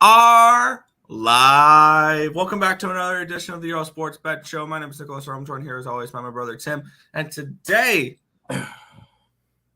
are live. Welcome back to another edition of the Earle Sports Bet Show. My name is Nicholas. I'm joined here as always by my brother Tim. And today,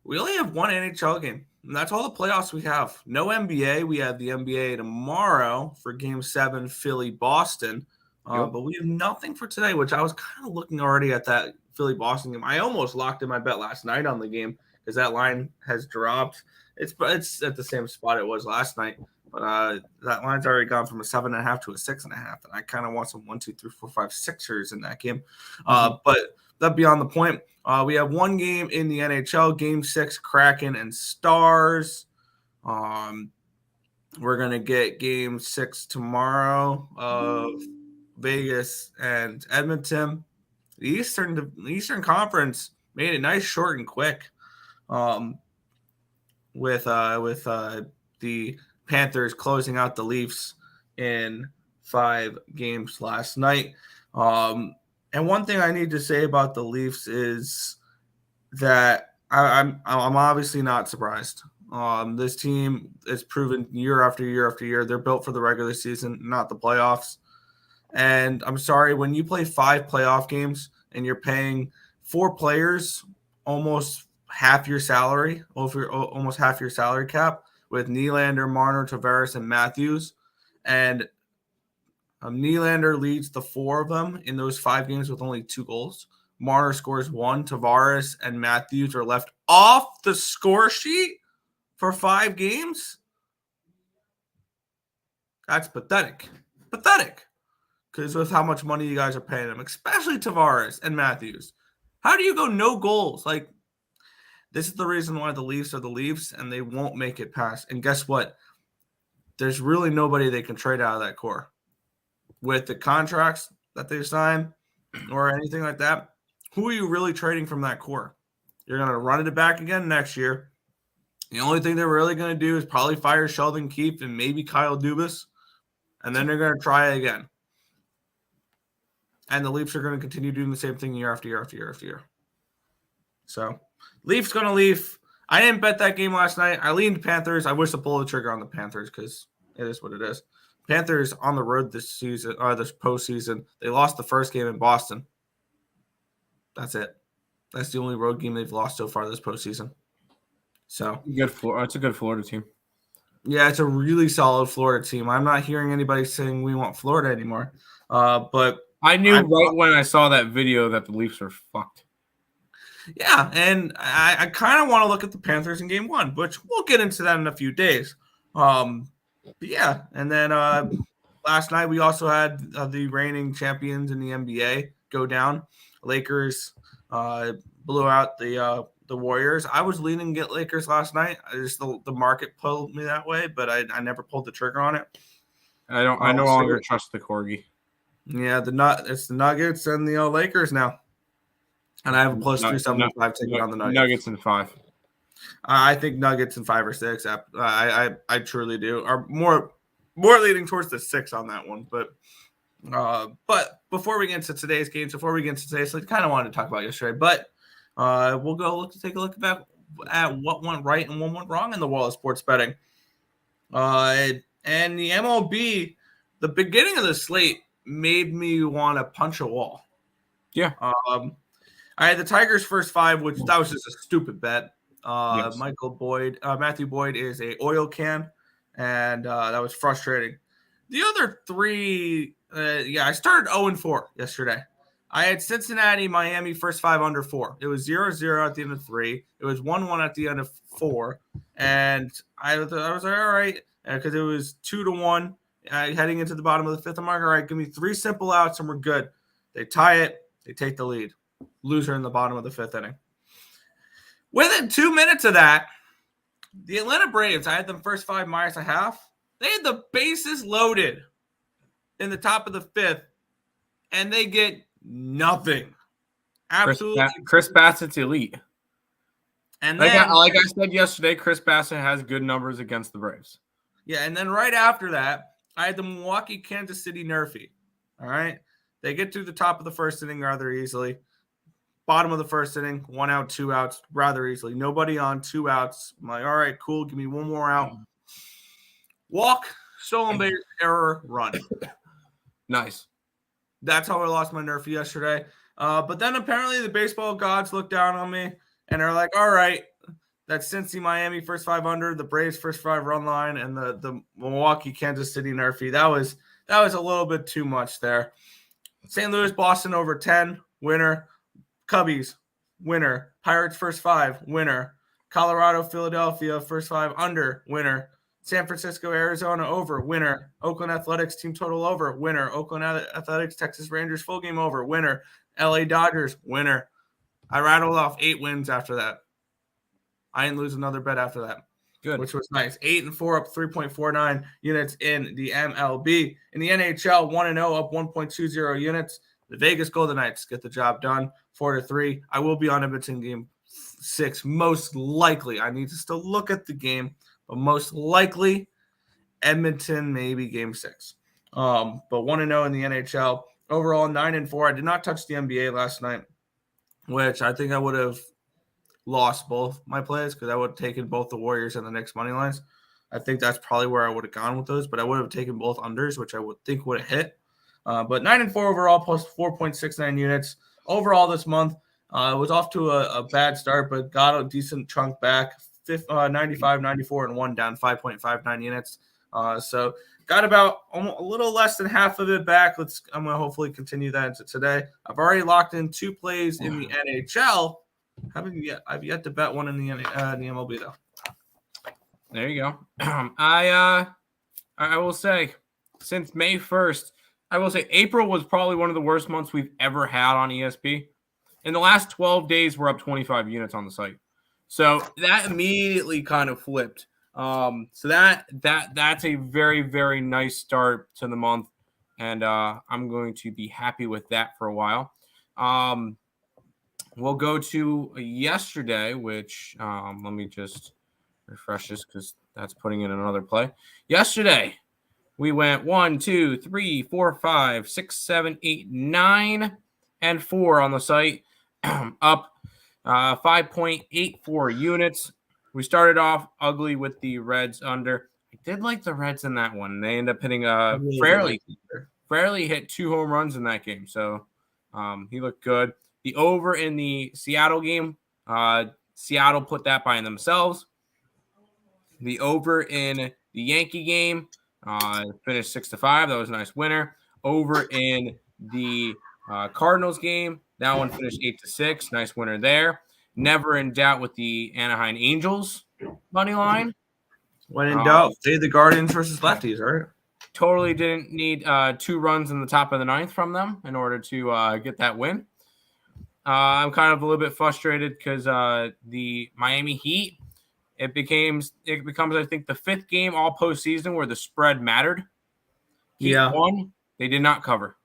we only have one NHL game. And that's all the playoffs we have. No NBA. We have the NBA tomorrow for Game 7, Philly-Boston. But we have nothing for today, which I was kind of looking already at that Philly-Boston game. I almost locked in my bet last night on the game because that line has dropped. It's at the same spot it was last night. But that line's already gone from a 7.5 to a 6.5, and I kind of want some 1, 2, 3, 4, 5, 6ers in that game. But that beyond the point. We have one game in the NHL, Game 6, Kraken and Stars. We're gonna get Game 6 tomorrow of Vegas and Edmonton. The Eastern Conference made it nice, short, and quick. With the Panthers closing out the Leafs in 5 games last night. And one thing I need to say about the Leafs is that I'm obviously not surprised. This team is proven year after year after year. They're built for the regular season, not the playoffs. And I'm sorry, when you play 5 playoff games and you're paying 4 players almost half your salary, almost half your salary cap, with Nylander, Marner, Tavares, and Matthews. And Nylander leads the 4 of them in those 5 games with only 2 goals. Marner scores 1. Tavares and Matthews are left off the score sheet for 5 games. That's pathetic. Pathetic. Because with how much money you guys are paying them, especially Tavares and Matthews. How do you go no goals? Like, this is the reason why the Leafs are the Leafs, and they won't make it past. And guess what? There's really nobody they can trade out of that core. With the contracts that they've signed or anything like that, who are you really trading from that core? You're going to run it back again next year. The only thing they're really going to do is probably fire Sheldon Keefe and maybe Kyle Dubas, and then they're going to try again. And the Leafs are going to continue doing the same thing year after year after year after year. So, Leafs going to Leaf. I didn't bet that game last night. I leaned Panthers. I wish to pull the trigger on the Panthers because it is what it is. Panthers on the road this season, or this postseason. They lost the first game in Boston. That's it. That's the only road game they've lost so far this postseason. So it's a good Florida team. Yeah, it's a really solid Florida team. I'm not hearing anybody saying we want Florida anymore. But I knew when I saw that video that the Leafs are fucked. Yeah, and I kind of want to look at the Panthers in Game 1, which we'll get into that in a few days. But yeah, and then last night we also had the reigning champions in the NBA go down. Lakers blew out the Warriors. I was leaning to get Lakers last night. The market pulled me that way, but I never pulled the trigger on it. I no longer trust the Corgi. Yeah, it's the Nuggets and the Lakers now. And I have a plus 375 ticket on the Nuggets. Nuggets in 5. I think Nuggets in 5 or 6. I truly do. Are more leaning towards the 6 on that one. But before we get into today's games, so I kind of wanted to talk about yesterday. But we'll take a look back at what went right and what went wrong in the world of sports betting. And the MLB, the beginning of the slate made me want to punch a wall. Yeah. I had the Tigers first 5, which that was just a stupid bet. Yes. Matthew Boyd is a oil can, and that was frustrating. The other 3, I started 0-4 yesterday. I had Cincinnati, Miami first 5 under 4. It was 0-0 at the end of 3. It was 1-1 at the end of 4, and I was like, all right, because it was 2-1 heading into the bottom of the 5th. I'm like, all right, give me 3 simple outs and we're good. They tie it. They take the lead. Loser in the bottom of the 5th inning. Within 2 minutes of that, the Atlanta Braves, I had them first 5 minus a half. They had the bases loaded in the top of the 5th, and they get nothing. Absolutely. Chris Bassett's elite. And like then, I said yesterday, Chris Bassett has good numbers against the Braves. Yeah, and then right after that, I had the Milwaukee, Kansas City Nerfy. All right? They get to the top of the 1st inning rather easily. Bottom of the 1st inning, 1 out, 2 outs, rather easily. Nobody on, 2 outs. I'm like, all right, cool. Give me 1 more out. Walk Stolen base, error, run. Nice. That's how I lost my Nerf yesterday. But then apparently the baseball gods looked down on me and are like, all right, that's Cincy Miami first 500, the Braves first 5 run line, and the Milwaukee Kansas City Nerfy. That was a little bit too much there. St. Louis Boston over 10, winner. Cubbies, winner. Pirates first 5, winner. Colorado Philadelphia first 5 under, winner. San Francisco Arizona over, winner. Oakland Athletics team total over, winner. Oakland Athletics Texas Rangers full game over, winner. LA Dodgers, winner. I rattled off 8 wins after that. I didn't lose another bet after that. Good. Which was nice. 8-4 up 3.49 units in the MLB. In the NHL, 1-0 up 1.20 units. The Vegas Golden Knights get the job done, 4-3. I will be on Edmonton game 6, most likely. I need to still look at the game, but most likely Edmonton, maybe game 6. But 1-0 in the NHL. Overall, 9-4. I did not touch the NBA last night, which I think I would have lost both my plays because I would have taken both the Warriors and the Knicks money lines. I think that's probably where I would have gone with those, but I would have taken both unders, which I would think would have hit. But 9-4 overall, plus 4.69 units. Overall this month, was off to a bad start, but got a decent chunk back. 95, 94, and 1 down 5.59 units. So got about a little less than half of it back. I'm going to hopefully continue that into today. I've already locked in 2 plays in the NHL. I've yet to bet one in the MLB though. There you go. I will say, since May 1st, I will say April was probably one of the worst months we've ever had on ESP. In the last 12 days, we're up 25 units on the site. So that immediately kind of flipped. So that's a very, very nice start to the month. And I'm going to be happy with that for a while. We'll go to yesterday, which let me just refresh this because that's putting in another play. Yesterday, we went 1, 2, 3, 4, 5, 6, 7, 8, 9, and 4 on the site, up 5.84 units. We started off ugly with the Reds under. I did like the Reds in that one. They ended up hitting Fairly hit 2 home runs in that game, so he looked good. The over in the Seattle game, Seattle put that by themselves. The over in the Yankee game finished 6-5. That was a nice winner. Over in the Cardinals game, that one finished 8-6. Nice winner there. Never in doubt with the Anaheim Angels money line. When in doubt, fade the Guardians versus lefties, right? Totally didn't need 2 runs in the top of the 9th from them in order to get that win. I'm kind of a little bit frustrated because the Miami Heat, it becomes I think the 5th game all postseason where the spread mattered. Heat won. They did not cover.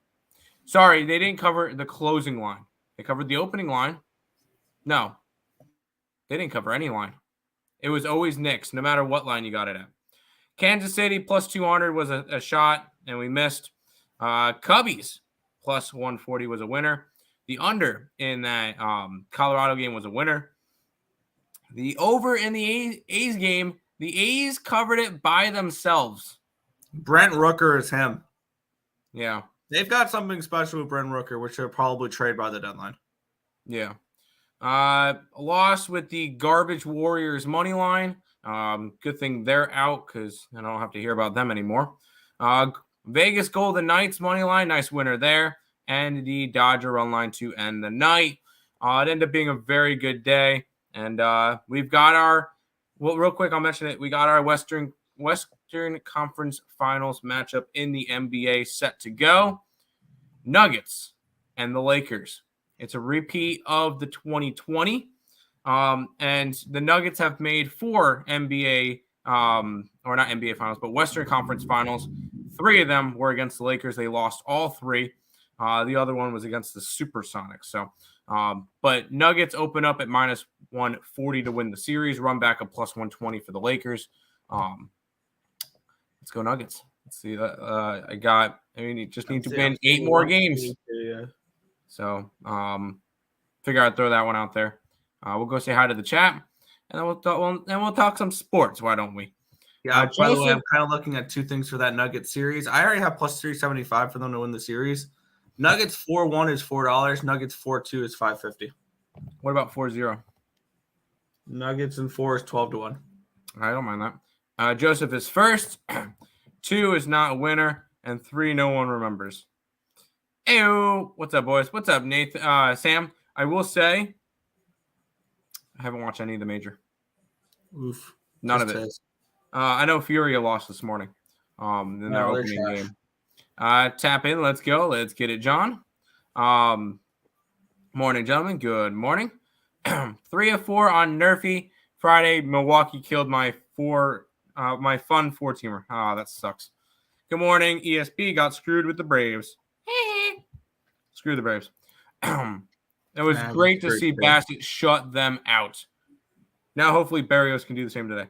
Sorry, they didn't cover the closing line. They covered the opening line. No, they didn't cover any line. It was always Knicks, no matter what line you got it at. Kansas City plus 200 was a shot, and we missed. Cubbies plus 140 was a winner. The under in that Colorado game was a winner. The over in the A's game, the A's covered it by themselves. Brent Rooker is him. Yeah. They've got something special with Brent Rooker, which they'll probably trade by the deadline. Yeah. Loss with the garbage Warriors money line. Good thing they're out because I don't have to hear about them anymore. Vegas Golden Knights money line, nice winner there. And the Dodger run line to end the night. It ended up being a very good day. And we've got real quick, I'll mention it. We got our Western Conference Finals matchup in the NBA set to go. Nuggets and the Lakers. It's a repeat of the 2020. And the Nuggets have made 4 NBA, or not NBA finals, but Western Conference Finals. 3 of them were against the Lakers. They lost all 3. The other one was against the Supersonics. So, but Nuggets open up at minus 140 to win the series, run back a plus 120 for the Lakers. Let's go Nuggets. Let's see that. You just need to win 8 more games. Yeah. So, figure I'd throw that one out there. We'll go say hi to the chat, and then we'll talk some sports. Why don't we? Yeah, by the way, Joseph, I'm kind of looking at two things for that Nuggets series. I already have plus 375 for them to win the series. Nuggets 4-1 is $4. Nuggets 4-2 is $5.50. what about 4-0? Nuggets and 4 is 12-1. I don't mind that. Joseph is first. 2 is not a winner. And 3, no one remembers. Ew. What's up, boys? What's up, Nathan? Sam, I will say, I haven't watched any of the major. Oof. None of it. I know Furia lost this morning in their opening game. Tap in. Let's go. Let's get it, John. Morning, gentlemen. Good morning. 3 of 4 on Nerfy. Friday, Milwaukee killed my fun 4-teamer. That sucks. Good morning. ESP got screwed with the Braves. Screw the Braves. It was great to see Bassett shut them out. Now, hopefully, Barrios can do the same today.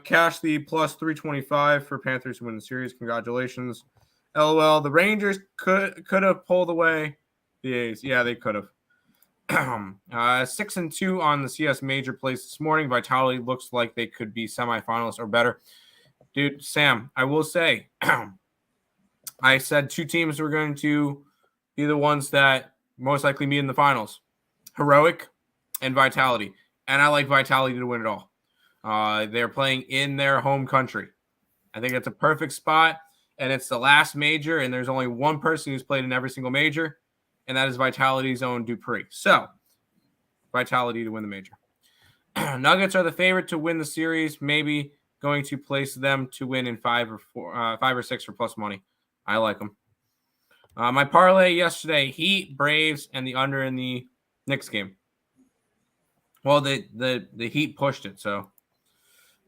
Cash the plus 325 for Panthers to win the series. Congratulations. LOL. The Rangers could have pulled away the A's. Yeah, they could have. 6-2 on the CS major place this morning. Vitality looks like they could be semifinalists or better. Dude, Sam, I will say, I said 2 teams were going to be the ones that most likely meet in the finals. Heroic and Vitality. And I like Vitality to win it all. They're playing in their home country. I think it's a perfect spot, and it's the last major, and there's only one person who's played in every single major, and that is Vitality's own Dupree. So, Vitality to win the major. Nuggets are the favorite to win the series. Maybe going to place them to win in 5 or 6 for plus money. I like them. My parlay yesterday: Heat, Braves, and the under in the Knicks game. Well, the Heat pushed it, so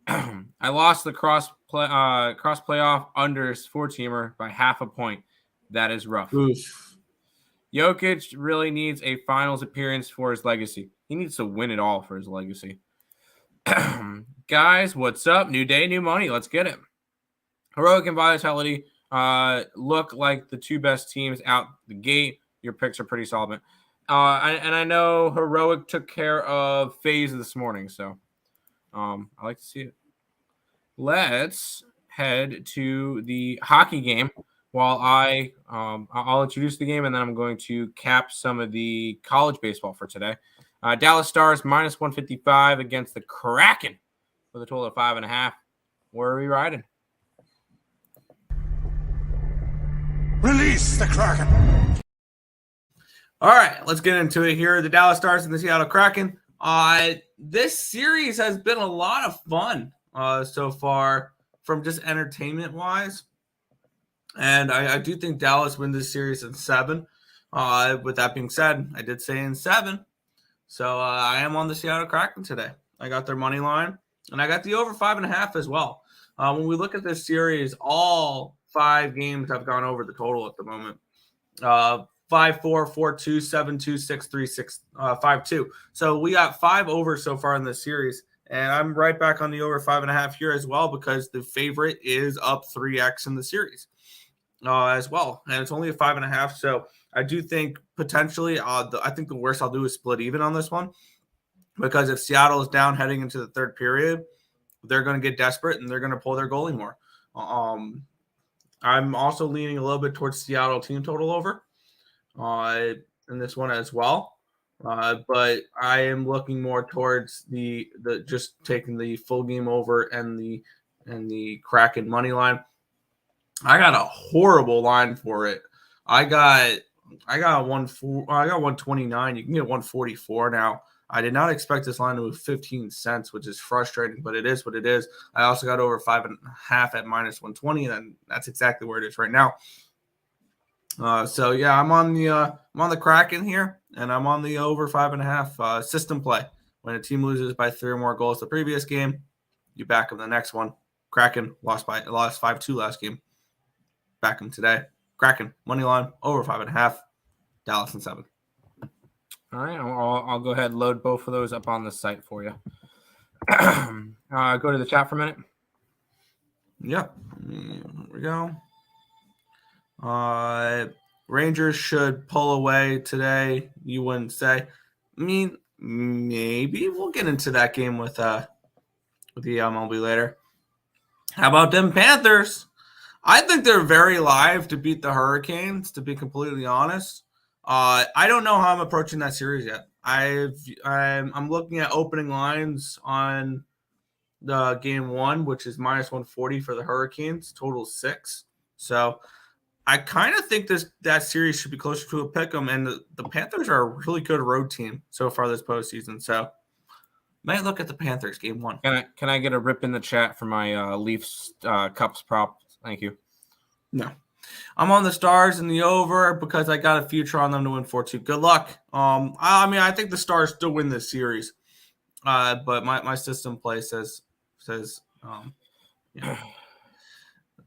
I lost the cross playoff unders 4-teamer by half a point. That is rough. Oof. Jokic really needs a finals appearance for his legacy. He needs to win it all for his legacy. Guys, what's up? New day, new money. Let's get it. Heroic and Vitality look like the 2 best teams out the gate. Your picks are pretty solid. And I know Heroic took care of FaZe this morning, so I like to see it. Let's head to the hockey game while I'll introduce the game, and then I'm going to cap some of the college baseball for today. Dallas Stars minus 155 against the Kraken with a total of 5.5. Where are we riding? Release the Kraken. All right, let's get into it here. The Dallas Stars and the Seattle Kraken. This series has been a lot of fun so far from just entertainment-wise. And I do think Dallas wins this series in 7. With that being said, I did say in 7. So I am on the Seattle Kraken today. I got their money line, and I got the over 5.5 as well. When we look at this series, all 5 games have gone over the total at the moment. 5-4, 4-2, 7-2, 6-3, 5-2. So we got 5 over so far in this series. And I'm right back on the over 5.5 here as well because the favorite is up 3x in the series as well. And it's only a 5.5. So I do think potentially I think the worst I'll do is split even on this one because if Seattle is down heading into the third period, they're going to get desperate and they're going to pull their goalie more. I'm also leaning a little bit towards Seattle team total over in this one as well. But I am looking more towards the just taking the full game over and the Kraken money line. I got a horrible line for it. I got 129. You can get 144 now. I did not expect this line to move 15 cents, which is frustrating, but it is what it is. I also got over 5.5 at minus 120, and that's exactly where it is right now. So yeah, I'm on the Kraken here, and I'm on the over 5.5 system play. When a team loses by 3 or more goals the previous game, you back them the next one. Kraken lost 5-2 last game. Back them today. Kraken money line over 5.5. Dallas in 7. All right, I'll go ahead and load both of those up on the site for you. Go to the chat for a minute. Yep. Here we go. Rangers should pull away today. You wouldn't say. I mean, maybe we'll get into that game with the MLB later. How about them Panthers? I think they're very live to beat the Hurricanes, to be completely honest. I don't know how I'm approaching that series yet. I'm looking at opening lines on the game one, which is minus 140 for the Hurricanes, total 6. So I kind of think that series should be closer to a pick 'em, and the Panthers are a really good road team so far this postseason. So might look at the Panthers game one. Can I get a rip in the chat for my Leafs Cups prop? Thank you. No. I'm on the Stars in the over because I got a future on them to win 4-2. Good luck. I think the Stars still win this series. But my system play says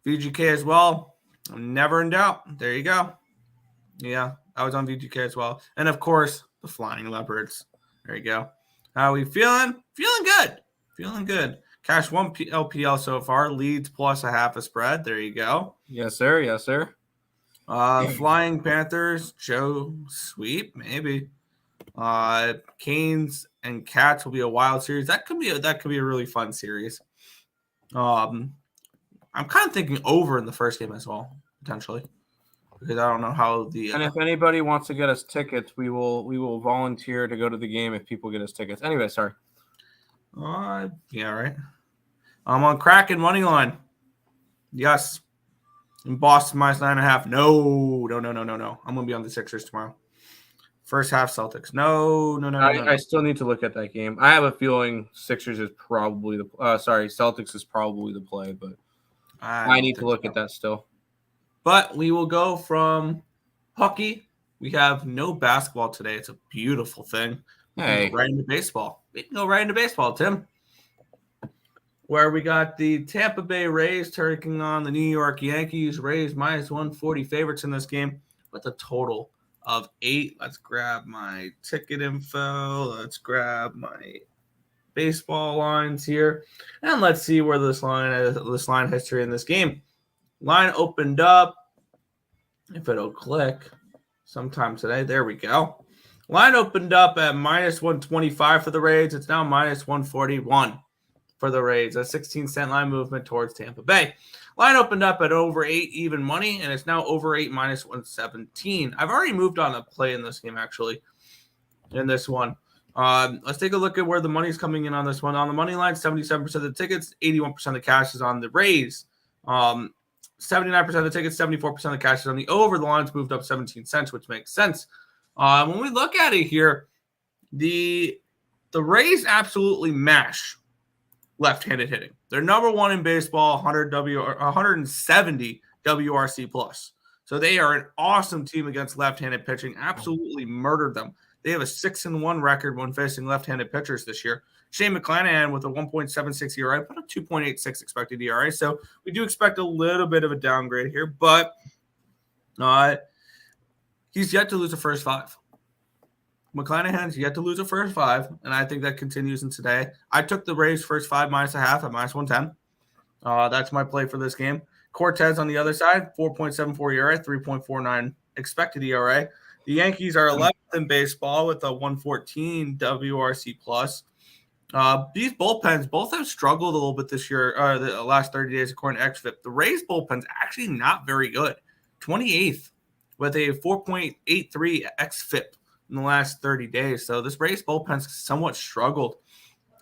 VGK as well. I'm never in doubt. There you go. Yeah, I was on VGK as well. And of course, the Flying Leopards. There you go. How are we feeling? Feeling good. Feeling good. Cash 1 LPL so far. Leads plus a half a spread. There you go. Yes, sir. Yes, sir. Flying Panthers, Joe sweep, maybe. Canes and Cats will be a wild series. That could be a really fun series. I'm kind of thinking over in the first game as well, potentially, because I don't know how the. And if anybody wants to get us tickets, we will volunteer to go to the game if people get us tickets. Anyway, sorry. Yeah, right. I'm on Kraken money line. Yes. In Boston minus 9.5. No. I'm gonna be on the Sixers tomorrow. First half Celtics. No. I still need to look at that game. I have a feeling Sixers is probably Celtics is probably the play, but I need to look at that still. But we will go from hockey. We have no basketball today. It's a beautiful thing. We can go right into baseball. We can go right into baseball, Tim. Where we got the Tampa Bay Rays taking on the New York Yankees. Rays minus 140 favorites in this game with a total of 8. Let's grab my ticket info. Let's grab my baseball lines here. And let's see where this line history in this game. Line opened up. If it'll click sometime today. There we go. Line opened up at minus 125 for the Rays. It's now minus 141 for the Rays. A 16-cent line movement towards Tampa Bay. Line opened up at over 8 even money, and it's now over 8 minus 117. I've already moved on a play in this game, actually, in this one. Let's take a look at where the money's coming in on this one. On the money line, 77% of the tickets, 81% of the cash is on the Rays. 79% of the tickets, 74% of the cash is on the over. The line's moved up 17 cents, which makes sense. When we look at it here, the Rays absolutely mash left-handed hitting. They're number one in baseball, 170 WRC plus. So they are an awesome team against left-handed pitching. Absolutely murdered them. They have a 6-1 record when facing left-handed pitchers this year. Shane McClanahan with a 1.76 ERA, but a 2.86 expected ERA. So we do expect a little bit of a downgrade here, but he's yet to lose the first 5. McClanahan's yet to lose the first 5, and I think that continues in today. I took the Rays first 5 minus a half at minus 110. That's my play for this game. Cortez on the other side, 4.74 ERA, 3.49 expected ERA. The Yankees are 11th in baseball with a 114 WRC plus. These bullpens both have struggled a little bit this year, the last 30 days according to XFIP. The Rays bullpen's actually not very good. 28th with a 4.83 XFIP in the last 30 days. So this Rays bullpen's somewhat struggled.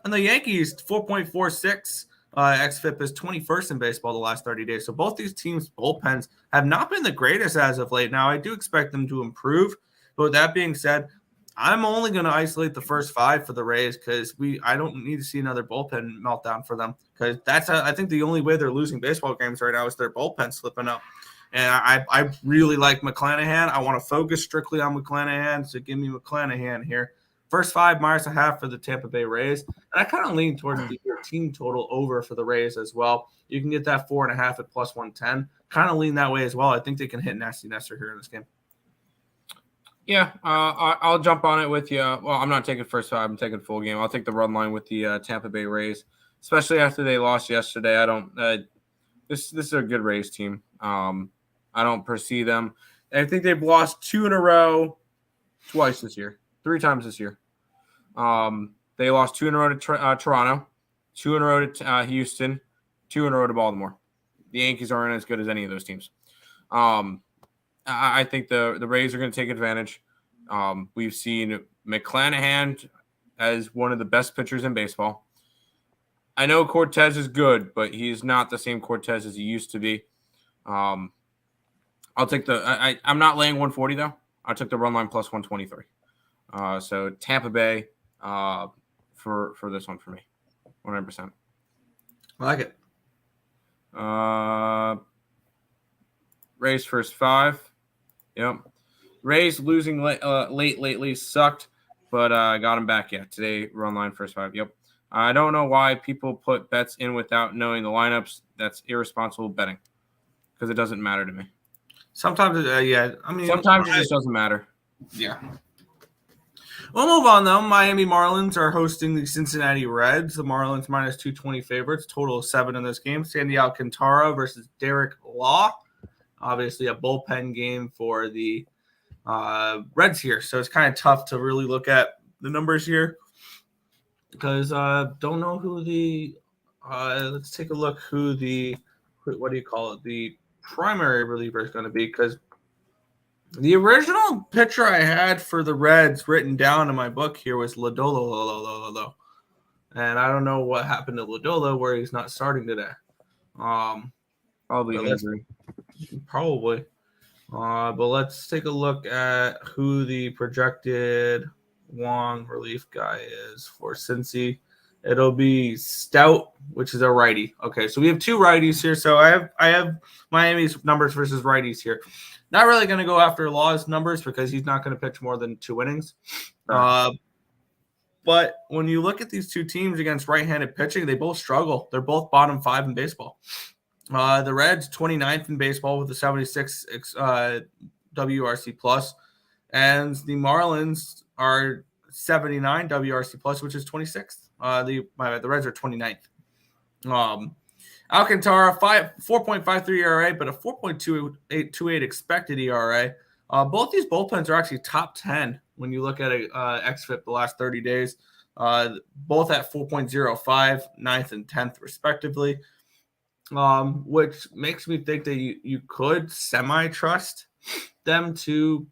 And the Yankees, 4.46 XFIP is 21st in baseball the last 30 days. So both these teams' bullpens have not been the greatest as of late. Now, I do expect them to improve. But with that being said, I'm only going to isolate the first 5 for the Rays because I don't need to see another bullpen meltdown for them, because I think the only way they're losing baseball games right now is their bullpen slipping up. And I really like McClanahan. I want to focus strictly on McClanahan, so give me McClanahan here. First 5 minus a half for the Tampa Bay Rays. And I kind of lean towards the team total over for the Rays as well. You can get that 4.5 at plus 110. Kind of lean that way as well. I think they can hit Nasty Nestor here in this game. Yeah, I'll jump on it with you. Well, I'm not taking first 5. I'm taking full game. I'll take the run line with the Tampa Bay Rays, especially after they lost yesterday. I don't. This is a good Rays team. I don't perceive them. I think they've lost 2 in a row, twice this year, 3 times this year. They lost 2 in a row to Toronto, 2 in a row to Houston, 2 in a row to Baltimore. The Yankees aren't as good as any of those teams. I think the Rays are going to take advantage. We've seen McClanahan as one of the best pitchers in baseball. I know Cortez is good, but he's not the same Cortez as he used to be. I'll take I'm not laying 140 though. I took the run line plus 123. So Tampa Bay for this one for me, 100%. I like it. Rays first 5. Yep. Rays losing lately sucked, but I got him back yet. Today, run line first 5. Yep. I don't know why people put bets in without knowing the lineups. That's irresponsible betting because it doesn't matter to me. Sometimes, yeah. I mean, sometimes it just doesn't matter. Yeah. We'll move on, though. Miami Marlins are hosting the Cincinnati Reds. The Marlins minus 220 favorites. Total of 7 in this game. Sandy Alcantara versus Derek Law. Obviously, a bullpen game for the Reds here. So it's kind of tough to really look at the numbers here because don't know who the let's take a look who the what do you call it? The primary reliever is going to be because the original pitcher I had for the Reds written down in my book here was Lodolo. And I don't know what happened to Lodolo where he's not starting today. Probably injury. Probably. But let's take a look at who the projected long relief guy is for Cincy. It'll be Stout, which is a righty. Okay, so we have 2 righties here. So I have Miami's numbers versus righties here. Not really going to go after Law's numbers because he's not going to pitch more than 2 innings. But when you look at these 2 teams against right-handed pitching, they both struggle. They're both bottom 5 in baseball. The Reds 29th in baseball with a 76 WRC plus, and the Marlins are 79 WRC plus, which is 26th. The Reds are 29th. Alcantara 4.53 ERA, but a 4.28 expected ERA. Both these bullpens are actually top 10 when you look at xFIP the last 30 days. Both at 4.05, 9th and 10th respectively. Which makes me think that you could semi-trust them to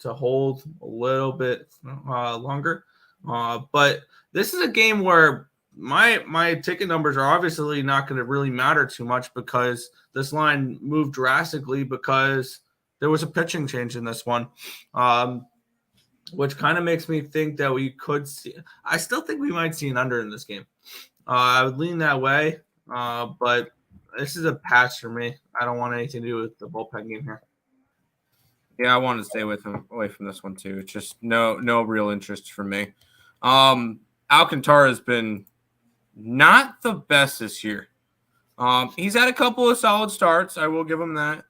hold a little bit longer. But this is a game where my ticket numbers are obviously not going to really matter too much because this line moved drastically because there was a pitching change in this one, which kind of makes me think that we could see – I still think we might see an under in this game. I would lean that way. But this is a pass for me. I don't want anything to do with the bullpen game here. Yeah, I want to stay away from this one too. It's just no real interest for me. Alcantara has been not the best this year. He's had a couple of solid starts. I will give him that.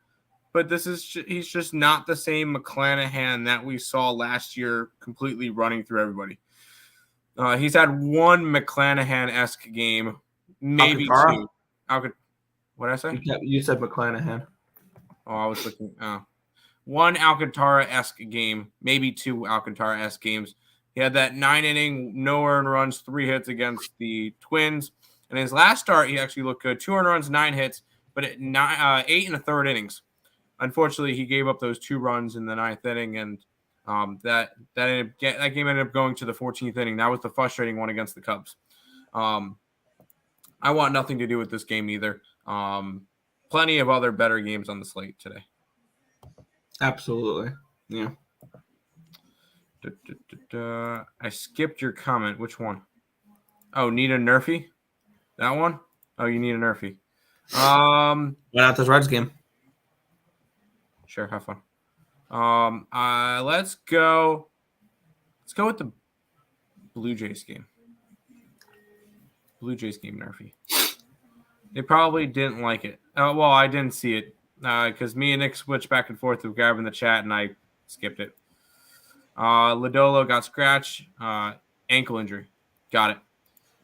But he's just not the same McClanahan that we saw last year, completely running through everybody. He's had one McClanahan-esque game. Maybe Alcantara? 2. What did I say? You said McClanahan. Oh, I was looking. One Alcantara-esque game, maybe 2 Alcantara-esque games. He had that 9-inning, no earned runs, 3 hits against the Twins. And his last start, he actually looked good. 2 earned runs, 9 hits, but at 8 1/3 innings. Unfortunately, he gave up those 2 runs in the 9th inning, and that game ended up going to the 14th inning. That was the frustrating one against the Cubs. I want nothing to do with this game either. Plenty of other better games on the slate today. Absolutely. Yeah. I skipped your comment. Which one? Oh, need a Nerfy? That one? Oh, you need a Nerfy. Why not this Reds game? Sure, have fun. Let's go with the Blue Jays game. Blue Jays game, Nerfy. They probably didn't like it. Well, I didn't see it because me and Nick switched back and forth with grabbing the chat, and I skipped it. Lodolo got scratched. Ankle injury. Got it.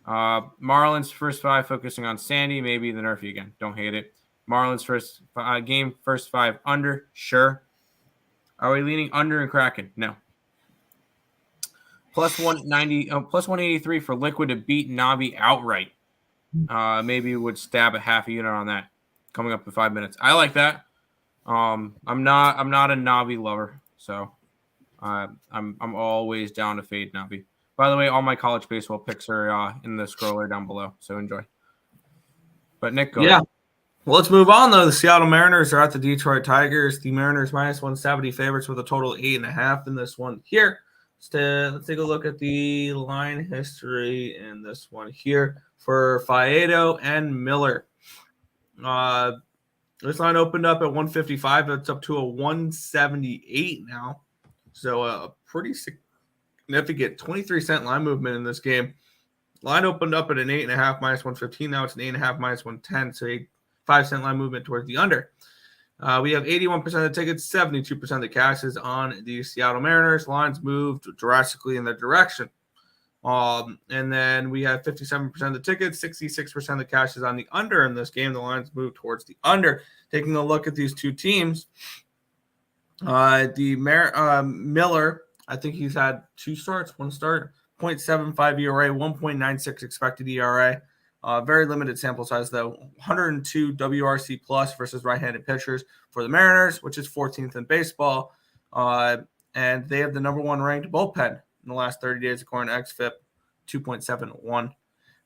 Marlins first 5 focusing on Sandy. Maybe the Nerfy again. Don't hate it. Marlins first 5 under. Sure. Are we leaning under and Kraken? No. Plus 190, plus 183 for Liquid to beat Navi outright. maybe would stab a half a unit on that coming up in 5 minutes. I like that. I'm not a Navi lover, so I'm always down to fade Navi. By the way, all my college baseball picks are in the scroller down below, so enjoy. But Nick, go ahead. Well, let's move on, though. The Seattle Mariners are at the Detroit Tigers. The Mariners minus 170 favorites with a total 8.5 in this one here. Let's take a look at the line history in this one here for Faedo and Miller. This line opened up at 155. It's up to a 178 now. So a pretty significant 23-cent line movement in this game. Line opened up at an 8.5 minus 115. Now it's an 8.5 minus 110. So a 5-cent line movement towards the under. We have 81% of the tickets, 72% of the cash is on the Seattle Mariners. Lines moved drastically in their direction. And then we have 57% of the tickets, 66% of the cash is on the under in this game. The lines moved towards the under. Taking a look at these two teams, Miller, I think he's had one start, 0.75 ERA, 1.96 expected ERA. Very limited sample size, though. 102 WRC plus versus right-handed pitchers for the Mariners, which is 14th in baseball. And they have the number one ranked bullpen in the last 30 days, according to XFIP, 2.71.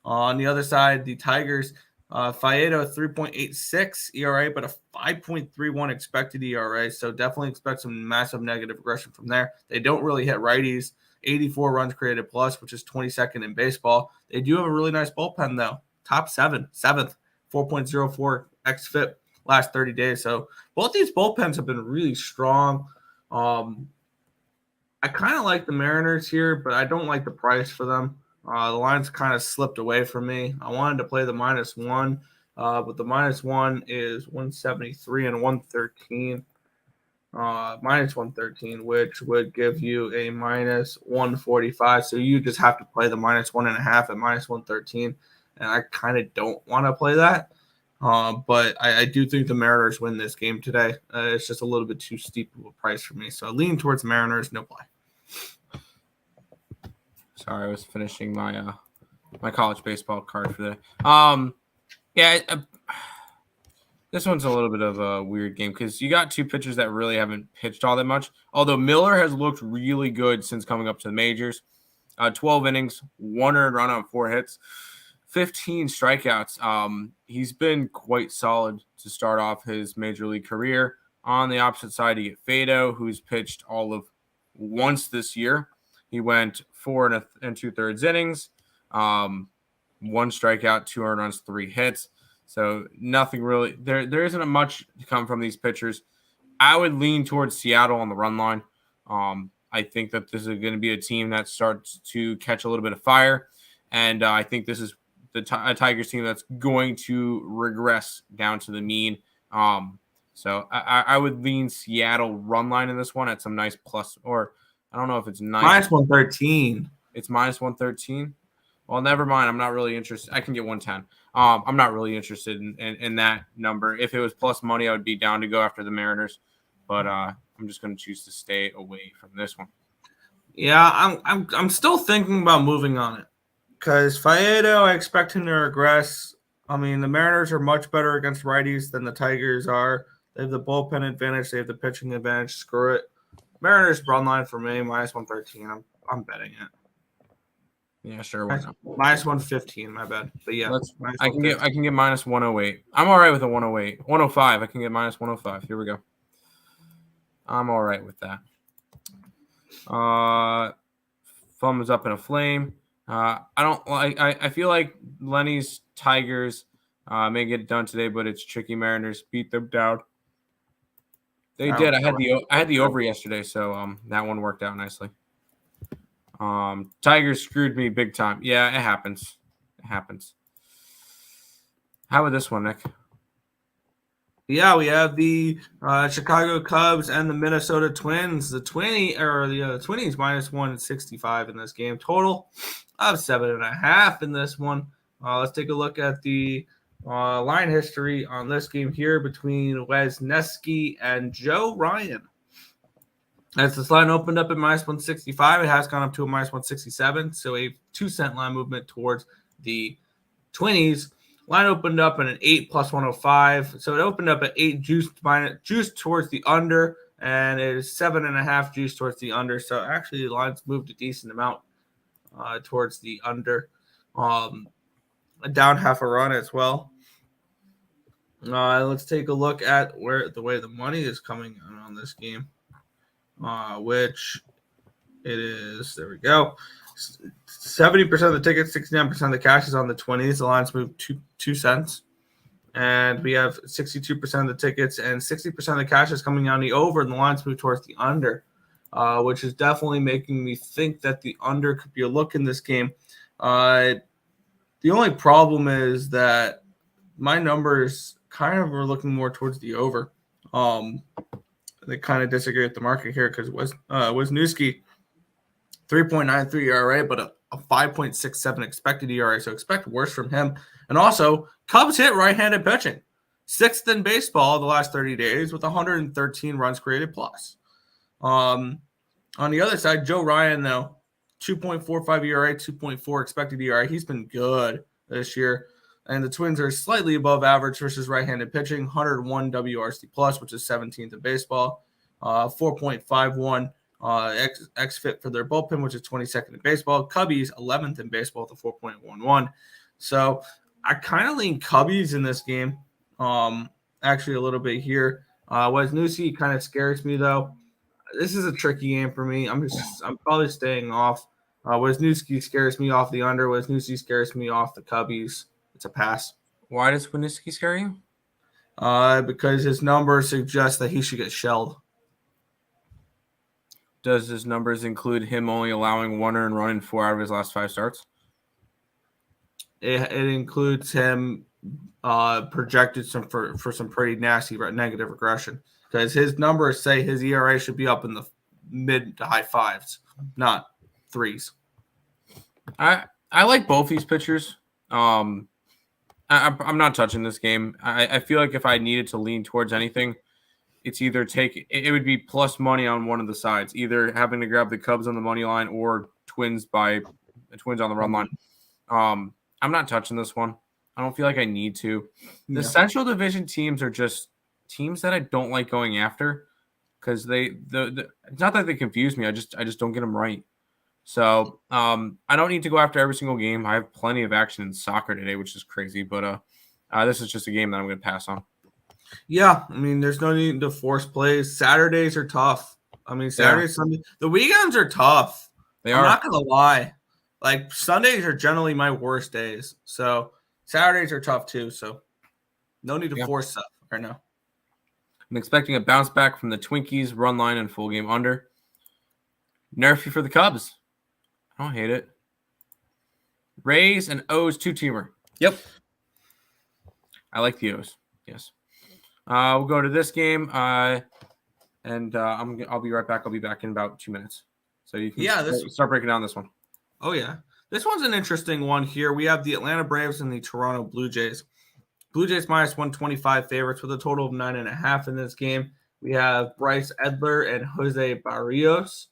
On the other side, the Tigers, Faedo, 3.86 ERA, but a 5.31 expected ERA. So definitely expect some massive negative regression from there. They don't really hit righties. 84 runs created plus, which is 22nd in baseball. They do have a really nice bullpen, though. Top seventh, 4.04 xFIP last 30 days. So both these bullpens have been really strong. I kind of like the Mariners here, but I don't like the price for them. The line's kind of slipped away from me. I wanted to play the -1, but the -1 is 173 and 113. -113, which would give you a -145. So you just have to play the -1.5 at -113. And I kind of don't want to play that. But I do think the Mariners win this game today. It's just a little bit too steep of a price for me. So I lean towards Mariners, no play. Sorry, I was finishing my my college baseball card for the. This one's a little bit of a weird game because you got two pitchers that really haven't pitched all that much. Although Miller has looked really good since coming up to the majors. 12 innings, 1 earned run on 4 hits, 15 strikeouts. He's been quite solid to start off his major league career. On the opposite side, you get Fado, who's pitched all of once this year. He went 4 2/3 innings, 1 strikeout, 2 earned runs, 3 hits. So nothing really there isn't much to come from these pitchers. I would lean towards Seattle on the run line. I think that this is going to be a team that starts to catch a little bit of fire, and I think this is the Tigers team that's going to regress down to the mean. So I would lean Seattle run line in this one at some nice plus, or I don't know if it's nice. -113. It's -113. Well, never mind. I'm not really interested. I can get 110. I'm not really interested in that number. If it was plus money, I would be down to go after the Mariners, but I'm just going to choose to stay away from this one. Yeah, I'm still thinking about moving on it because Faedo, I expect him to regress. I mean, the Mariners are much better against righties than the Tigers are. They have the bullpen advantage. They have the pitching advantage. Screw it. Mariners run line for me, -113. I'm betting it. Yeah, sure. -115, my bad. But yeah, I can get -108. I'm all right with a 108. 105. I can get -105. Here we go. I'm all right with that. Thumbs up in a flame. I feel like Lenny's Tigers may get it done today, but it's tricky. Mariners beat them down. They did. I had the over yesterday, so that one worked out nicely. Tigers screwed me big time. Yeah, it happens. How about this one, Nick? Yeah, we have the Chicago Cubs and the Minnesota Twins. The Twinnies -165 in this game. Total of 7.5 in this one. Let's take a look at the line history on this game here between Wesneski and Joe Ryan. As this line opened up at -165, it has gone up to a -167, so a 2-cent line movement towards the Twinnies. Line opened up at an 8 plus 105. So it opened up at 8 juiced towards the under, and it is 7.5 juice towards the under. So actually, the lines moved a decent amount towards the under. Down half a run as well. Let's take a look at where the way the money is coming on this game, which it is. There we go. 70% of the tickets, 69% of the cash is on the 20s. The lines moved 2 cents. And we have 62% of the tickets and 60% of the cash is coming on the over, and the lines move towards the under, which is definitely making me think that the under could be a look in this game. The only problem is that my numbers kind of are looking more towards the over. They kind of disagree with the market here because Wisniewski, 3.93 ERA, but a 5.67 expected ERA. So expect worse from him. And also, Cubs hit right-handed pitching. 6th in baseball the last 30 days with 113 runs created plus. On the other side, Joe Ryan, though, 2.45 ERA, 2.4 expected ERA. He's been good this year. And the Twins are slightly above average versus right-handed pitching, 101 WRC plus, which is 17th in baseball, 4.51 xFIP for their bullpen, which is 22nd in baseball. Cubbies 11th in baseball with a 4.11. So I kind of lean Cubbies in this game. Actually a little bit here. Wisniewski kind of scares me though. This is a tricky game for me. I'm probably staying off. Wisniewski scares me off the under. Wisniewski scares me off the Cubbies. It's a pass. Why does Wisniewski scare you? Because his numbers suggest that he should get shelled. Does his numbers include him only allowing 1 earned run in 4 out of his last 5 starts? It includes him projected for some pretty nasty negative regression because his numbers say his ERA should be up in the mid to high 5s, not 3s. I like both these pitchers. I'm not touching this game. I feel like if I needed to lean towards anything, it's either it would be plus money on one of the sides, either having to grab the Cubs on the money line or Twins on the run line. I'm not touching this one. I don't feel like I need to. The Central Division teams are just teams that I don't like going after because it's not that they confuse me. I just don't get them right. So I don't need to go after every single game. I have plenty of action in soccer today, which is crazy. But this is just a game that I'm going to pass on. Yeah, I mean, there's no need to force plays. Saturdays are tough. I mean, Saturdays, Sunday, the weekends are tough. I'm not going to lie. Like, Sundays are generally my worst days. So Saturdays are tough too. So no need to force stuff right now. I'm expecting a bounce back from the Twinkies, run line, and full game under. Nerfy for the Cubs. I don't hate it. Rays and O's 2-teamer. Yep. I like the O's. Yes. We'll go to this game, and I'll be right back. I'll be back in about 2 minutes. So you can start breaking down this one. Oh, yeah. This one's an interesting one here. We have the Atlanta Braves and the Toronto Blue Jays. Blue Jays minus 125 favorites with a total of 9.5 in this game. We have Bryce Edler and Jose Barrios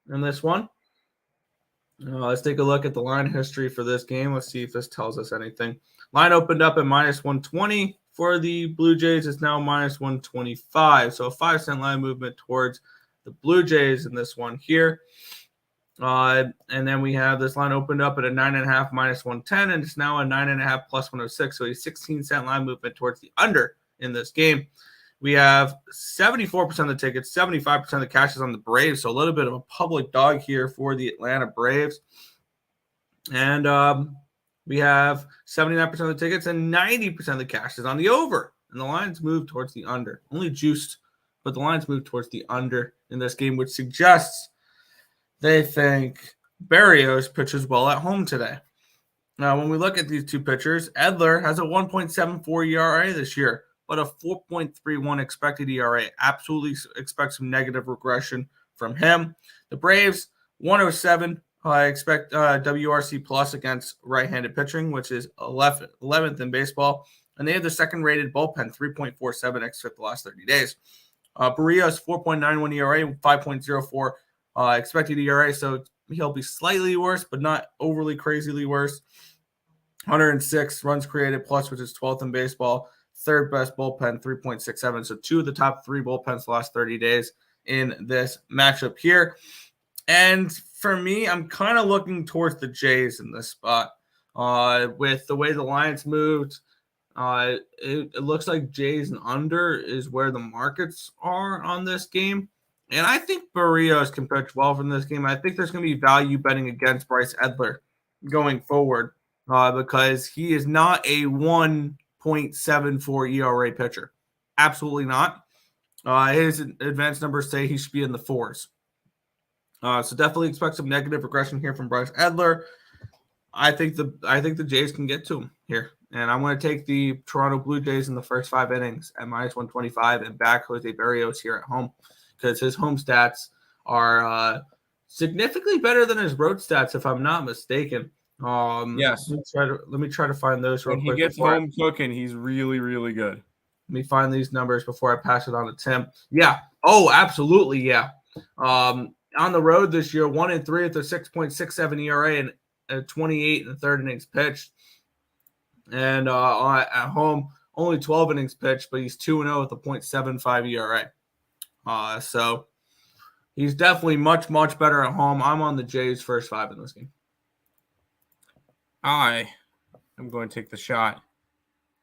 in this one. Let's take a look at the line history for this game. Let's see if this tells us anything. Line opened up at minus 120 for the Blue Jays. It's now minus 125. So a 5-cent line movement towards the Blue Jays in this one here. And then we have this line opened up at a 9.5 minus 110, and it's now a 9.5 plus 106. So a 16-cent line movement towards the under in this game. We have 74% of the tickets, 75% of the cash is on the Braves. So a little bit of a public dog here for the Atlanta Braves. And we have 79% of the tickets and 90% of the cash is on the over. And the lines move towards the under. Only juiced, but the lines move towards the under in this game, which suggests they think Barrios pitches well at home today. Now, when we look at these two pitchers, Edler has a 1.74 ERA this year, but a 4.31 expected ERA. Absolutely expect some negative regression from him. The Braves, 107. I expect WRC plus against right-handed pitching, which is 11th in baseball. And they have the second-rated bullpen, 3.47 xFIP the last 30 days. Barrios, 4.91 ERA, 5.04 expected ERA, so he'll be slightly worse, but not overly crazily worse. 106 runs created plus, which is 12th in baseball. Third best bullpen, 3.67. So 2 of the top 3 bullpens the last 30 days in this matchup here. And for me, I'm kind of looking towards the Jays in this spot. With the way the lines moved, it looks like Jays and under is where the markets are on this game. And I think Barrios can pitch well from this game. I think there's going to be value betting against Bryce Edler going forward because he is not a 1.74 ERA pitcher. Absolutely not. His advanced numbers say he should be in the 4s. So definitely expect some negative regression here from Bryce Edler. I think the Jays can get to him here. And I'm going to take the Toronto Blue Jays in the first 5 innings at -125 and back Jose Barrios here at home because his home stats are significantly better than his road stats, if I'm not mistaken. Yes. Let me try to find those real When quick. he gets home cooking, he's really, really good. Let me find these numbers before I pass it on to Tim. Yeah. Oh, absolutely. Yeah. On the road this year, 1-3 with a 6.67 ERA and 28 in the third innings pitched. And at home, only 12 innings pitched, but he's 2-0 with a 0.75 ERA. So he's definitely much, much better at home. I'm on the Jays first 5 in this game. I am going to take the shot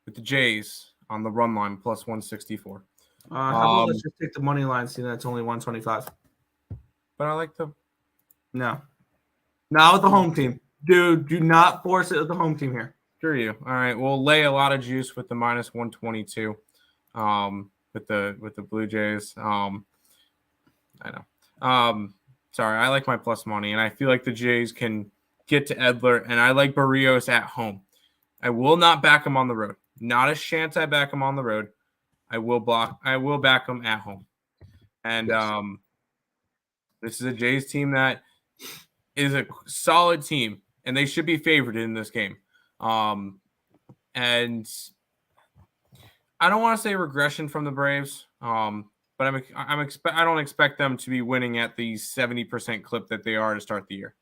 with the Jays on the run line plus 164. How about let's just take the money line, seeing that's only 125. But I like the not with the home team, dude. Do not force it with the home team here. Screw you. All right, we'll lay a lot of juice with the -122. With the Blue Jays. I know. Sorry, I like my plus money, and I feel like the Jays can get to Edler, and I like Barrios at home. I will not back him on the road. Not a chance I back him on the road. I will back him at home. And yes. This is a Jays team that is a solid team, and they should be favored in this game. And I don't want to say regression from the Braves, but I don't expect them to be winning at the 70% clip that they are to start the year.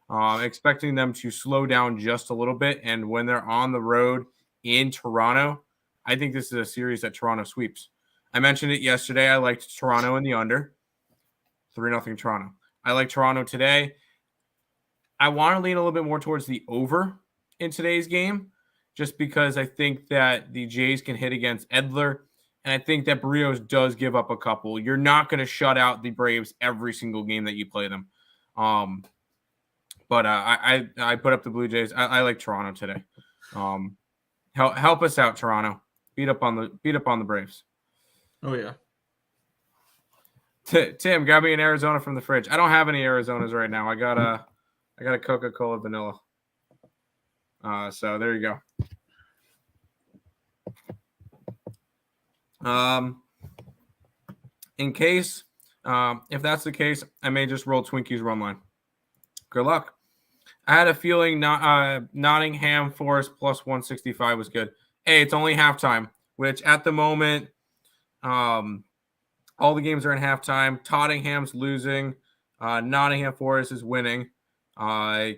Expecting them to slow down just a little bit, and when they're on the road in Toronto, I think this is a series that Toronto sweeps. I mentioned it yesterday. I liked Toronto in the under. 3-0 Toronto. I like Toronto today. I want to lean a little bit more towards the over in today's game, just because I think that the Jays can hit against Edler, and I think that Barrios does give up a couple. You're not going to shut out the Braves every single game that you play them. But I put up the Blue Jays. I like Toronto today. Help us out, Toronto. Beat up on the Braves. Oh yeah. Tim, grab me an Arizona from the fridge. I don't have any Arizonas right now. I got a Coca-Cola vanilla. So there you go. In case, if that's the case, I may just roll Twinkies run line. Good luck. I had a feeling Nottingham Forest plus 165 was good. Hey, it's only halftime, which at the moment, all the games are in halftime. Tottenham's losing. Nottingham Forest is winning. What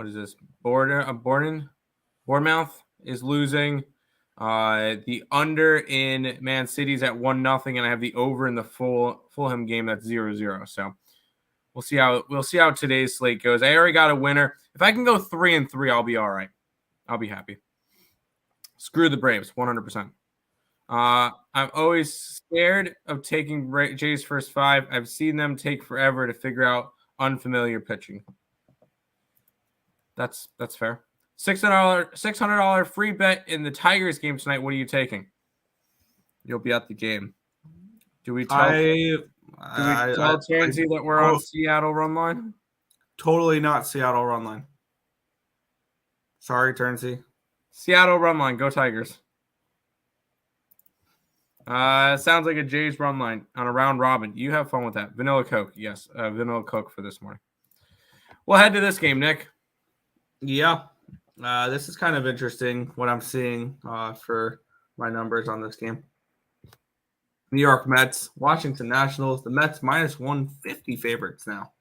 is this? Bournemouth is losing. The under in Man City's at 1-0, and I have the over in the Fulham game that's 0-0. So we'll see how today's slate goes. I already got a winner. If I can go 3-3, I'll be all right. I'll be happy. Screw the Braves, 100%. I'm always scared of taking Jays first 5. I've seen them take forever to figure out unfamiliar pitching. That's fair. $600 free bet in the Tigers game tonight. What are you taking? You'll be at the game. Do we tell Tansy that we're on Seattle run line? Totally not Seattle run line. Sorry, Tansy. Seattle run line. Go Tigers. Sounds like a Jays run line on a round robin. You have fun with that. Vanilla Coke. Yes, vanilla Coke for this morning. We'll head to this game, Nick. Yeah. This is kind of interesting what I'm seeing for my numbers on this game. New York Mets, Washington Nationals. The Mets minus 150 favorites now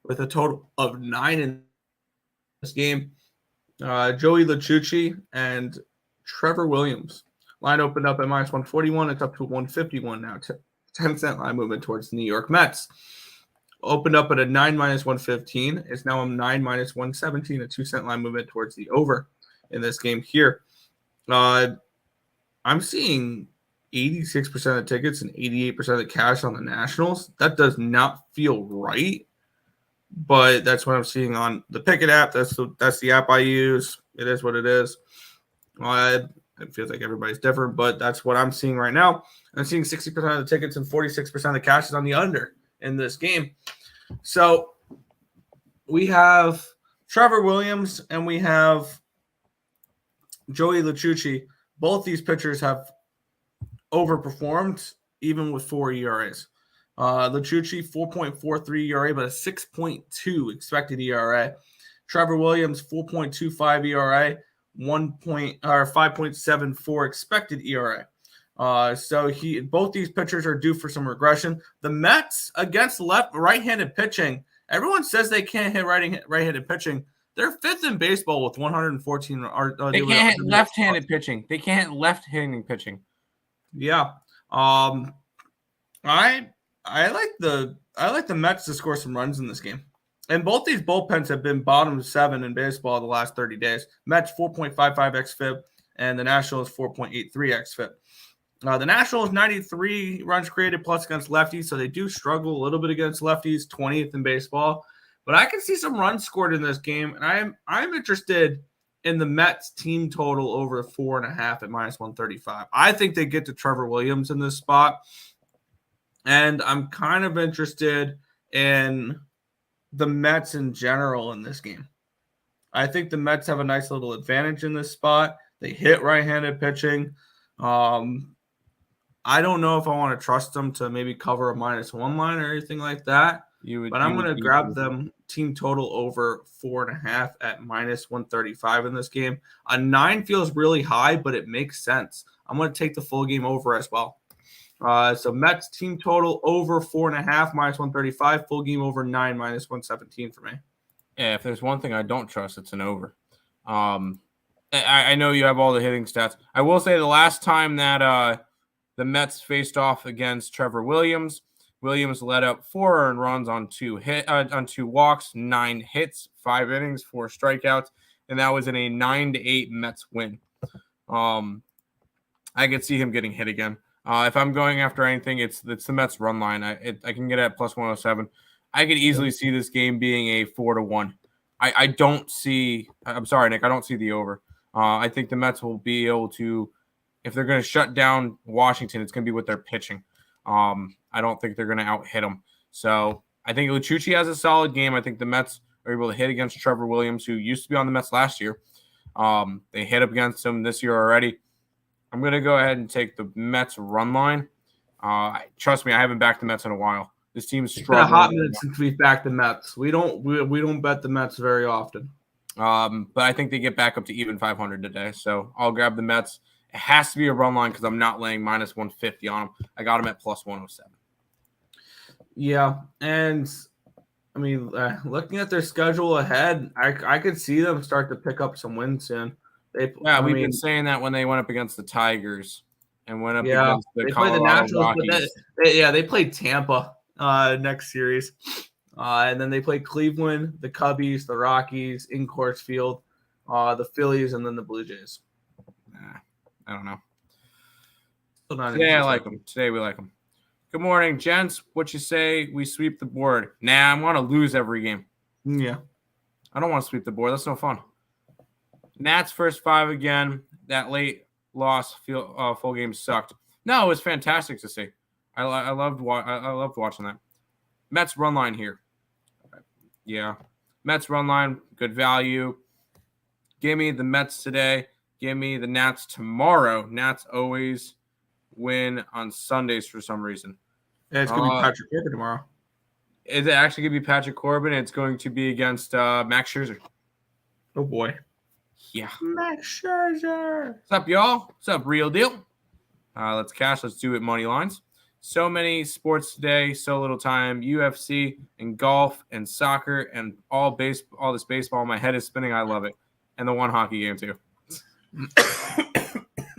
with a total of 9. this game. Joey Lachucci and Trevor Williams. Line opened up at minus 141. It's up to 151 now. 10-cent line movement towards the New York Mets. Opened up at a 9 minus 115. It's now a 9 minus 117, a 2-cent line movement towards the over in this game here. I'm seeing 86% of the tickets and 88% of the cash on the Nationals. That does not feel right, but that's what I'm seeing on the Pickett app. That's the app I use. It is what it is. It feels like everybody's different, but that's what I'm seeing right now. I'm seeing 60% of the tickets and 46% of the cash is on the under in this game. So we have Trevor Williams and we have Joey Lachucci. Both these pitchers have overperformed even with 4 ERAs. Lachucci, 4.43 ERA, but a 6.2 expected ERA. Trevor Williams, 4.25 ERA, 5.74 expected ERA. So both these pitchers are due for some regression. The Mets against right-handed pitching. Everyone says they can't hit right-handed pitching. They're fifth in baseball with 114. They can't hit left-handed pitching. They can't hit left-handed pitching. Yeah. I like the Mets to score some runs in this game. And both these bullpens have been bottom 7 in baseball the last 30 days. Mets 4.55 xFIP and the Nationals 4.83 xFIP. The Nationals 93 runs created plus against lefties, so they do struggle a little bit against lefties, 20th in baseball. But I can see some runs scored in this game, and I'm interested in the Mets team total over 4.5 at minus 135. I think they get to Trevor Williams in this spot, and I'm kind of interested in the Mets in general in this game. I think the Mets have a nice little advantage in this spot. They hit right-handed pitching. I don't know if I want to trust them to maybe cover a -1 line or anything like that. But I'm going to grab them team total over 4.5 at minus 135 in this game. A 9 feels really high, but it makes sense. I'm going to take the full game over as well. So Mets team total over 4.5 minus 135, full game over 9 minus 117 for me. Yeah, if there's one thing I don't trust, it's an over. I know you have all the hitting stats. I will say the last time that the Mets faced off against Trevor Williams, Williams led up 4 earned runs on 2 walks, 9 hits, 5 innings, 4 strikeouts, and that was in a 9-8 Mets win. I could see him getting hit again. If I'm going after anything, it's the Mets run line. I can get it at plus 107. I could easily see this game being a 4-1. I don't see. I'm sorry, Nick. I don't see the over. I think the Mets will be able to, if they're going to shut down Washington, it's going to be with their pitching. I don't think they're going to out-hit them. So I think Lachucci has a solid game. I think the Mets are able to hit against Trevor Williams, who used to be on the Mets last year. They hit up against him this year already. I'm going to go ahead and take the Mets run line. Trust me, I haven't backed the Mets in a while. This team's struggling. It's been a hot minute since we've backed the Mets. We don't bet the Mets very often. But I think they get back up to even 500 today. So I'll grab the Mets. It has to be a run line because I'm not laying minus 150 on them. I got them at plus 107. Yeah, and I mean, looking at their schedule ahead, I could see them start to pick up some wins soon. We've been saying that when they went up against the Tigers and went up against the Colorado Rockies. They played Tampa next series. And then they played Cleveland, the Cubbies, the Rockies, in Coors Field, the Phillies, and then the Blue Jays. I don't know. Today I like them. Today we like them. Good morning, gents. What you say we sweep the board? Nah, I want to lose every game. Yeah. I don't want to sweep the board. That's no fun. Nats first 5 again. That late loss full game sucked. No, it was fantastic to see. I loved watching that. Mets run line here. Yeah. Mets run line, good value. Give me the Mets today. Give me the Nats tomorrow. Nats always win on Sundays for some reason. Yeah, it's going to be Patrick Corbin tomorrow. Is it actually going to be Patrick Corbin? It's going to be against Max Scherzer. Oh, boy. Yeah. Max Scherzer. What's up, y'all? What's up, real deal? Let's cash. Let's do it money lines. So many sports today, so little time. UFC and golf and soccer and all this baseball. My head is spinning. I love it. And the one hockey game too.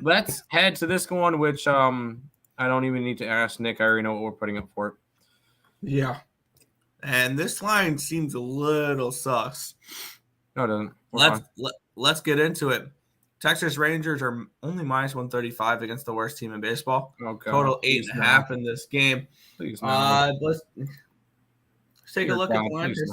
Let's head to this one, which I don't even need to ask Nick. I already know what we're putting up for it. Yeah. And this line seems a little sus. No, it doesn't. Let's get into it. Texas Rangers are only minus 135 against the worst team in baseball. Oh, God. Total 8.5 in this game. Please no. Let's take a look at line history.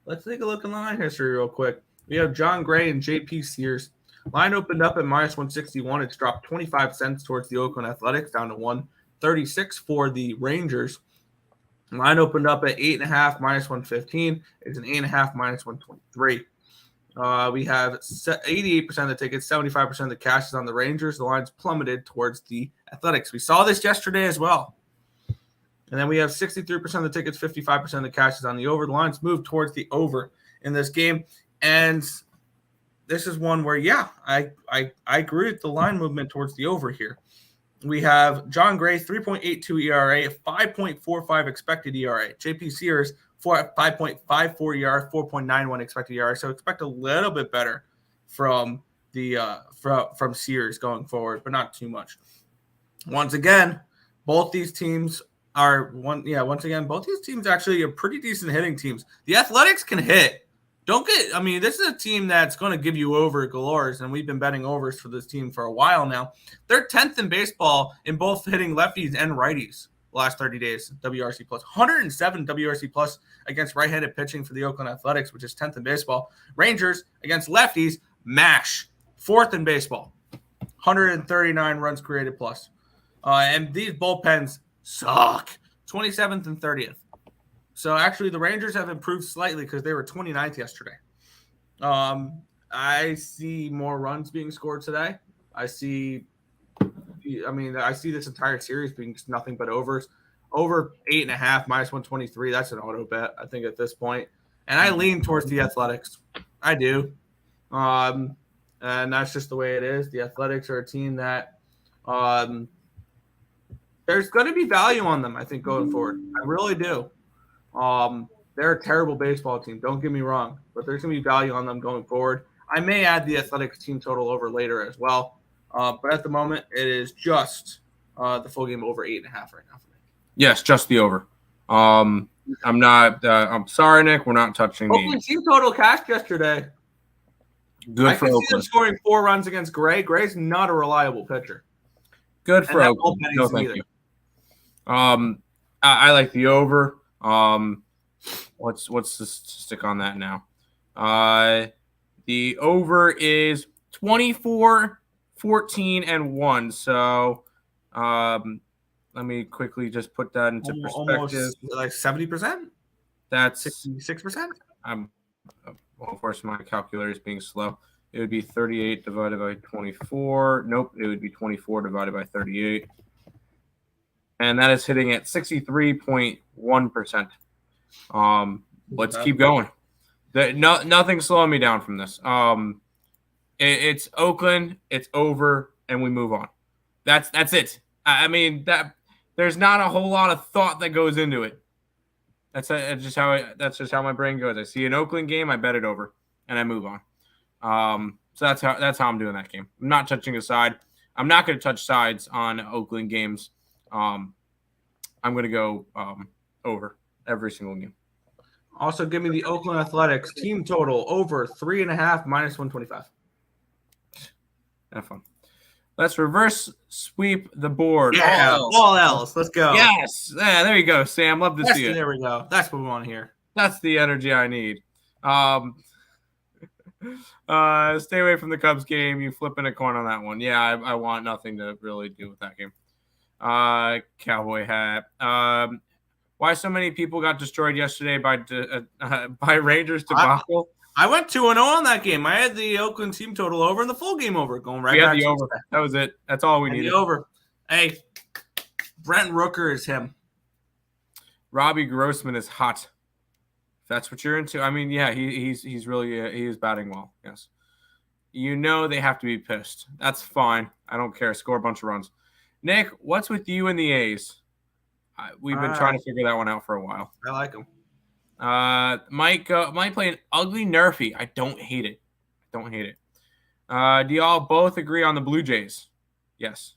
Let's take a look at line history real quick. We have John Gray and J.P. Sears. Line opened up at minus 161. It's dropped 25 cents towards the Oakland Athletics, down to 136 for the Rangers. Line opened up at 8.5, minus 115. It's an 8.5, minus 123. We have 88% of the tickets, 75% of the cash is on the Rangers. The line's plummeted towards the Athletics. We saw this yesterday as well. And then we have 63% of the tickets, 55% of the cash is on the over. The line's moved towards the over in this game. And this is one where, I agree with the line movement towards the over here. We have John Gray, 3.82 ERA, 5.45 expected ERA. JP Sears, 5.54 ERA, 4.91 expected ERA. So expect a little bit better from the from Sears going forward, but not too much. Once again, both these teams both these teams actually are pretty decent hitting teams. The Athletics can hit. This is a team that's going to give you over galores, and we've been betting overs for this team for a while now. They're 10th in baseball in both hitting lefties and righties the last 30 days, WRC plus. 107 WRC plus against right-handed pitching for the Oakland Athletics, which is 10th in baseball. Rangers against lefties, MASH, 4th in baseball. 139 runs created plus. And these bullpens suck. 27th and 30th. So actually, the Rangers have improved slightly because they were 29th yesterday. I see more runs being scored today. I see this entire series being nothing but overs. Over 8.5, minus 123. That's an auto bet, I think, at this point. And I lean towards the Athletics. I do. And that's just the way it is. The Athletics are a team that there's going to be value on them, I think, going forward. I really do. They're a terrible baseball team. Don't get me wrong, but there's going to be value on them going forward. I may add the Athletics team total over later as well. But at the moment, it is just the full game over 8.5 right now for me. Yes, just the over. I'm sorry, Nick. We're not touching Oakland team total cashed yesterday. Good for Oakland. I can see them scoring 4 runs against Gray. Gray's not a reliable pitcher. Good for Oakland. No, thank you. I like the over. What's the statistic on that now? The over is 24, 14, and 1. So let me quickly just put that into perspective. Almost like 70%? That's 66%? Of course, my calculator is being slow. It would be 38 divided by 24. Nope, it would be 24 divided by 38. And that is hitting at 63.1%. Let's keep going. Nothing's slowing me down from this. It's Oakland, it's over, and we move on. That's it. There's not a whole lot of thought that goes into it. That's just how my brain goes. I see an Oakland game, I bet it over, and I move on. So that's how I'm doing that game. I'm not touching a side. I'm not going to touch sides on Oakland games. I'm going to go over every single game. Also, give me the Oakland Athletics team total over 3.5 minus 125. Have fun. Let's reverse sweep the board. Yeah, all else. Let's go. Yes. Yeah, there you go, Sam. Love to see it. There we go. That's what we want to hear. That's the energy I need. Stay away from the Cubs game. You flipping a coin on that one. Yeah, I want nothing to really do with that game. Cowboy hat. Why so many people got destroyed yesterday by Rangers debacle? I went 2-0 on that game. I had the Oakland team total over and the full game over. Going right back to the over. That was it. That's all we needed. The over. Hey, Brent Rooker is him. Robbie Grossman is hot. If that's what you're into. I mean, yeah, he's really he is batting well. Yes. They have to be pissed. That's fine. I don't care. Score a bunch of runs. Nick, what's with you and the A's? We've been trying to figure that one out for a while. I like them. Mike play an ugly nerfy. I don't hate it. Do y'all both agree on the Blue Jays? Yes.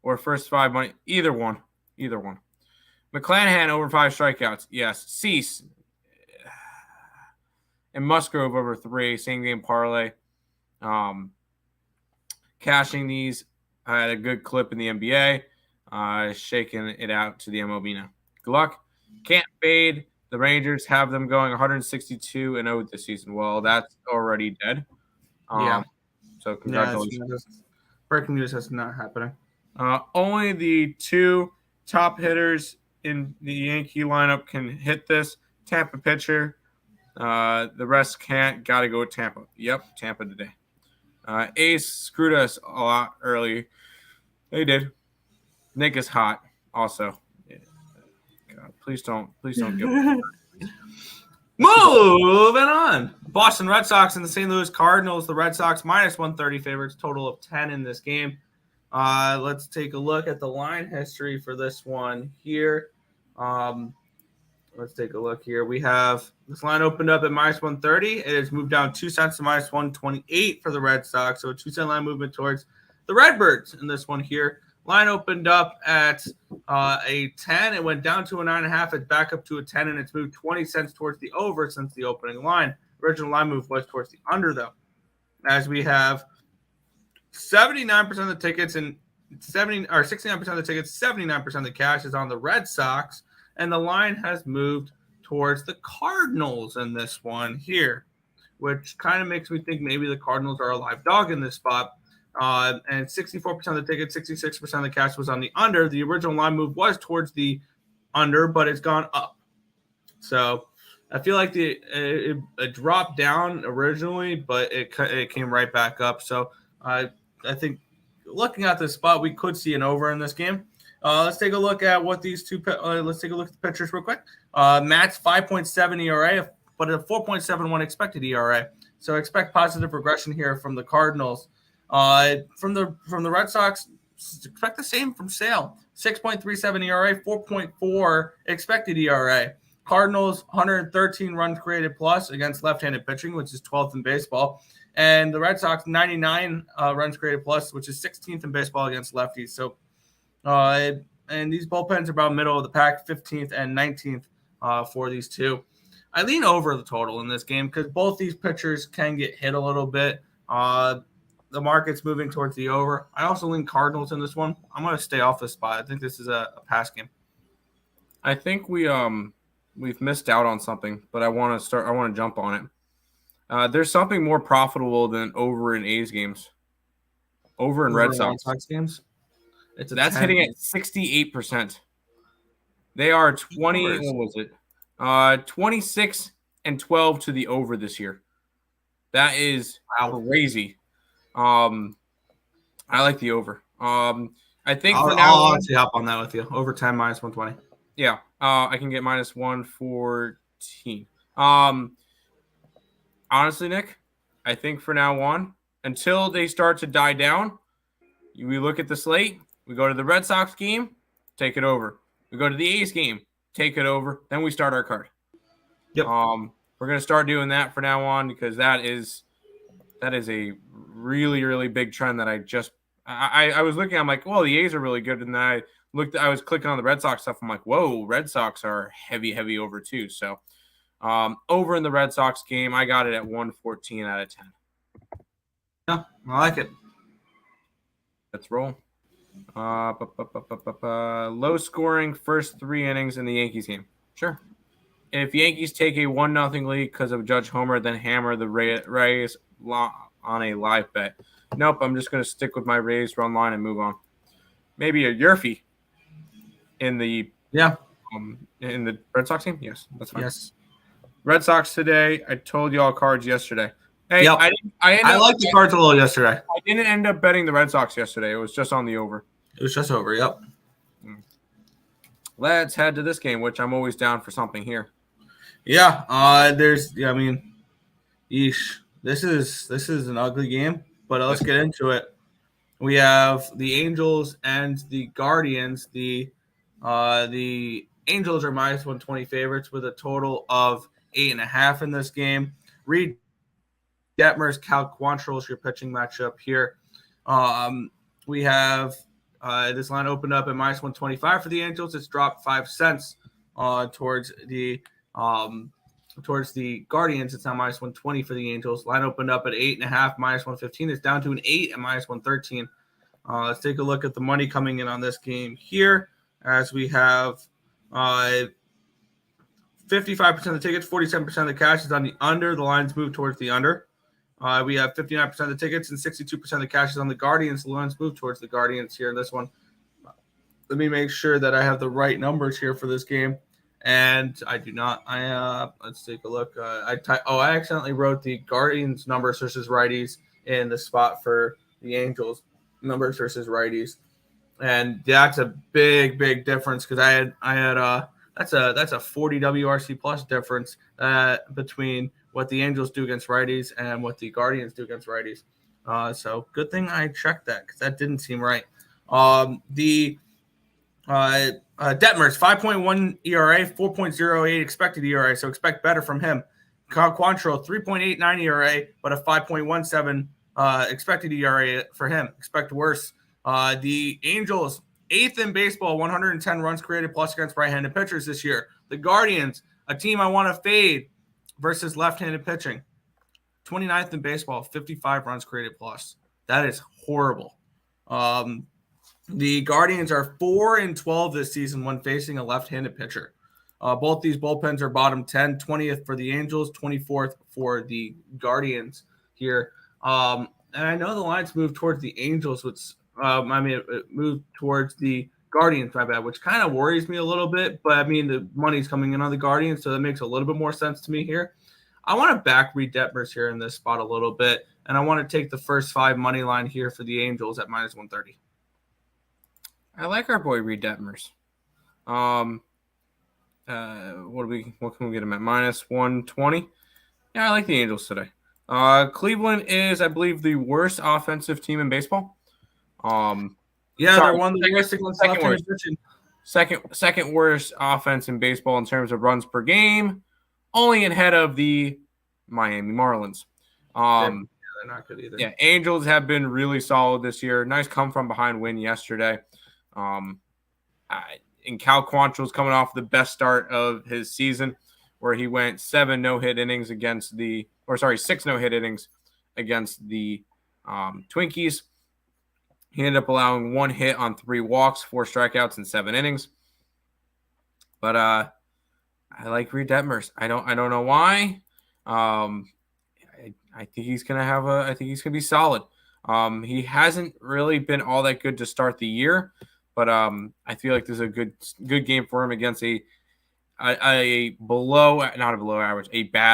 Or first 5 money? Either one. McClanahan over 5 strikeouts. Yes. Cease. And Musgrove over 3. Same game parlay. Cashing these. I had a good clip in the NBA. Shaking it out to the MLB now. Good luck. Can't fade. The Rangers have them going 162-0 this season. Well, that's already dead. So congratulations. Breaking news, that's not happening. Only the 2 top hitters in the Yankee lineup can hit this. Tampa pitcher. The rest can't. Got to go with Tampa. Yep, Tampa today. Ace screwed us a lot early. They did. Nick is hot also. Yeah. God, please don't give me. Moving on. Boston Red Sox and the St. Louis Cardinals. The Red Sox minus 130 favorites, total of 10 in this game. Let's take a look at the line history for this one here. Let's take a look here. We have this line opened up at minus 130. It has moved down 2 cents to minus 128 for the Red Sox. So a 2-cent line movement towards the Redbirds in this one here. Line opened up at a 10. It went down to a 9.5. It's back up to a 10, and it's moved 20 cents towards the over since the opening line. Original line move was towards the under, though. As we have 79% of the tickets and 69% of the tickets, 79% of the cash is on the Red Sox, and the line has moved towards the Cardinals in this one here, which kind of makes me think maybe the Cardinals are a live dog in this spot. And 64% of the tickets, 66% of the cash was on the under. The original line move was towards the under, but it's gone up. So I feel like it dropped down originally, but it came right back up. So I think looking at this spot, we could see an over in this game. Let's take a look at what these two. Let's take a look at the pitchers real quick. Matt's 5.7 ERA, but a 4.71 expected ERA. So expect positive regression here from the Cardinals. From the Red Sox, expect the same from Sale. 6.37 ERA, 4.4 expected ERA. Cardinals 113 runs created plus against left-handed pitching, which is 12th in baseball. And the Red Sox 99 runs created plus, which is 16th in baseball against lefties. So, and these bullpens are about middle of the pack, 15th and 19th for these two. I lean over the total in this game because both these pitchers can get hit a little bit. The market's moving towards the over. I also lean Cardinals in this one. I'm going to stay off this spot. I think this is a pass game. I think we've missed out on something, but I want to jump on it. There's something more profitable than over in A's games. Over in Red Sox games. That's hitting at 68%. They are 20. What was it? 26-12 to the over this year. That is crazy. I like the over. I think I'll actually hop on that with you. Over 10 minus 120. Yeah. I can get minus 114. Honestly, Nick, I think for now on, until they start to die down, we look at the slate. We go to the Red Sox game, take it over. We go to the A's game, take it over. Then we start our card. Yep. We're gonna start doing that for now on because that is a really, really big trend that I was looking. I'm like, well, the A's are really good, and then I was clicking on the Red Sox stuff. I'm like, whoa, Red Sox are heavy over too. So over in the Red Sox game, I got it at 114 out of 10. Yeah, I like it. Let's roll. Low scoring first 3 innings in the Yankees game. Sure. If Yankees take a 1-0 lead because of Judge Homer, then hammer the Rays on a live bet. Nope, I'm just going to stick with my Rays run line and move on. Maybe a Yerfy in the in the Red Sox game. Yes, that's fine. Yes. Red Sox today. I told you all cards yesterday. Hey, yep. I liked the cards a little yesterday. I didn't end up betting the Red Sox yesterday. It was just on the over. It was just over. Yep. Let's head to this game, which I'm always down for something here. Yeah. Yeesh. This is an ugly game, but let's get into it. We have the Angels and the Guardians. The The Angels are minus 120 favorites with a total of 8.5 in this game. Reed Detmers, Cal Quantrill's your pitching matchup here. We have this line opened up at minus 125 for the Angels. It's dropped 5 cents towards the Guardians. It's now minus 120 for the Angels. Line opened up at 8.5, minus 115. It's down to an 8 at minus 113. Let's take a look at the money coming in on this game here, as we have 55% of the tickets, 47% of the cash is on the under. The lines move towards the under. We have 59% of the tickets and 62% of the cash is on the Guardians. The lines move towards the Guardians here in this one. Let me make sure that I have the right numbers here for this game. And I do not. Let's take a look. I accidentally wrote the Guardians numbers versus righties in the spot for the Angels numbers versus righties, and that's a big difference because I had that's a 40 WRC plus difference between what the Angels do against righties and what the Guardians do against righties. So good thing I checked that because that didn't seem right. The Detmers, 5.1 ERA, 4.08 expected ERA, so expect better from him. Quantrill, 3.89 ERA, but a 5.17 expected ERA for him. Expect worse. The Angels, 8th in baseball, 110 runs created plus against right-handed pitchers this year. The Guardians, a team I want to fade versus left-handed pitching, 29th in baseball, 55 runs created plus. That is horrible. The Guardians are 4-12 this season when facing a left-handed pitcher. Both these bullpens are bottom 10, 20th for the Angels, 24th for the Guardians here. And I know the lines moved towards the Angels, which it moved towards the Guardians, my bad, which kind of worries me a little bit. But I mean, the money's coming in on the Guardians, so that makes a little bit more sense to me here. I want to back Reed Detmers here in this spot a little bit, and I want to take the first 5 money line here for the Angels at minus 130. I like our boy Reed Detmers. What can we get him at? Minus 120? Yeah, I like the Angels today. Cleveland is, I believe, the worst offensive team in baseball. They're one of the worst against left-handed pitching. Second worst offense in baseball in terms of runs per game, only ahead of the Miami Marlins. They're not good either. Yeah, Angels have been really solid this year. Nice come from behind win yesterday. And Cal Quantrill's coming off the best start of his season, where he went 6 no-hit innings against the Twinkies. He ended up allowing 1 hit on 3 walks, 4 strikeouts in 7 innings. But I like Reed Detmers. I don't know why. I think he's gonna be solid. He hasn't really been all that good to start the year. But I feel like this is a good game for him against a bad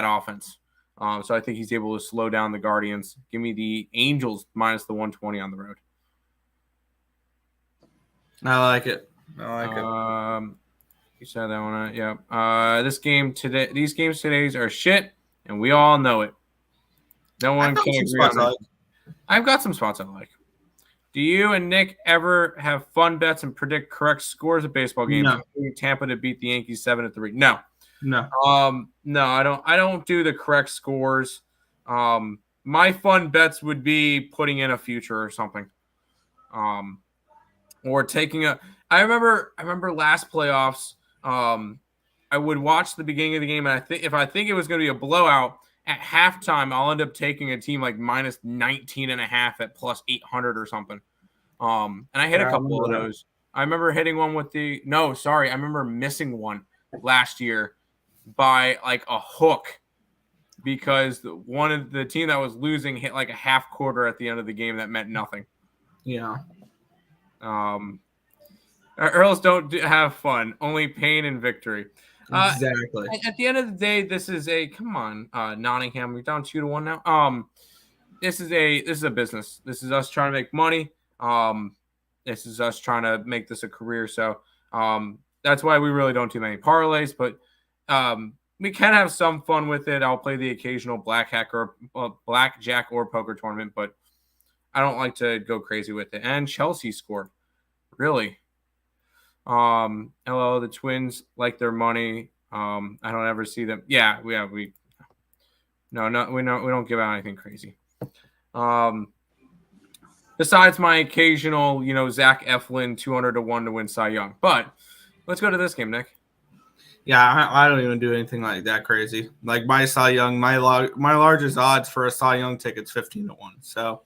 offense. So I think he's able to slow down the Guardians. Give me the Angels minus the 120 on the road. I like it. You said that one. Yeah. These games today are shit, and we all know it. No one can agree on that. I've got some spots I like. Do you and Nick ever have fun bets and predict correct scores of baseball games? No. Tampa to beat the Yankees 7-3. No. No. No, I don't do the correct scores. My fun bets would be putting in a future or something. Or taking I remember last playoffs, I would watch the beginning of the game, and if I think it was going to be a blowout, at halftime, I'll end up taking a team like minus 19.5 at plus 800 or something. And I hit a couple of those. I remember hitting one I remember missing one last year by like a hook because one of the team that was losing hit like a half quarter at the end of the game that meant nothing. Yeah. Earls don't have fun, only pain and victory. Exactly. At the end of the day, this is Nottingham. We're down 2-1 now. This is a business. This is us trying to make money. This is us trying to make this a career. So that's why we really don't do many parlays, but we can have some fun with it. I'll play the occasional blackjack or poker tournament, but I don't like to go crazy with it. And Chelsea scored, really. LO, the Twins like their money. I don't ever see them. We don't give out anything crazy. Besides my occasional, Zach Eflin 200-1 to win Cy Young. But let's go to this game, Nick. Yeah, I don't even do anything like that crazy. Like my Cy Young, my largest odds for a Cy Young ticket's 15-1. So,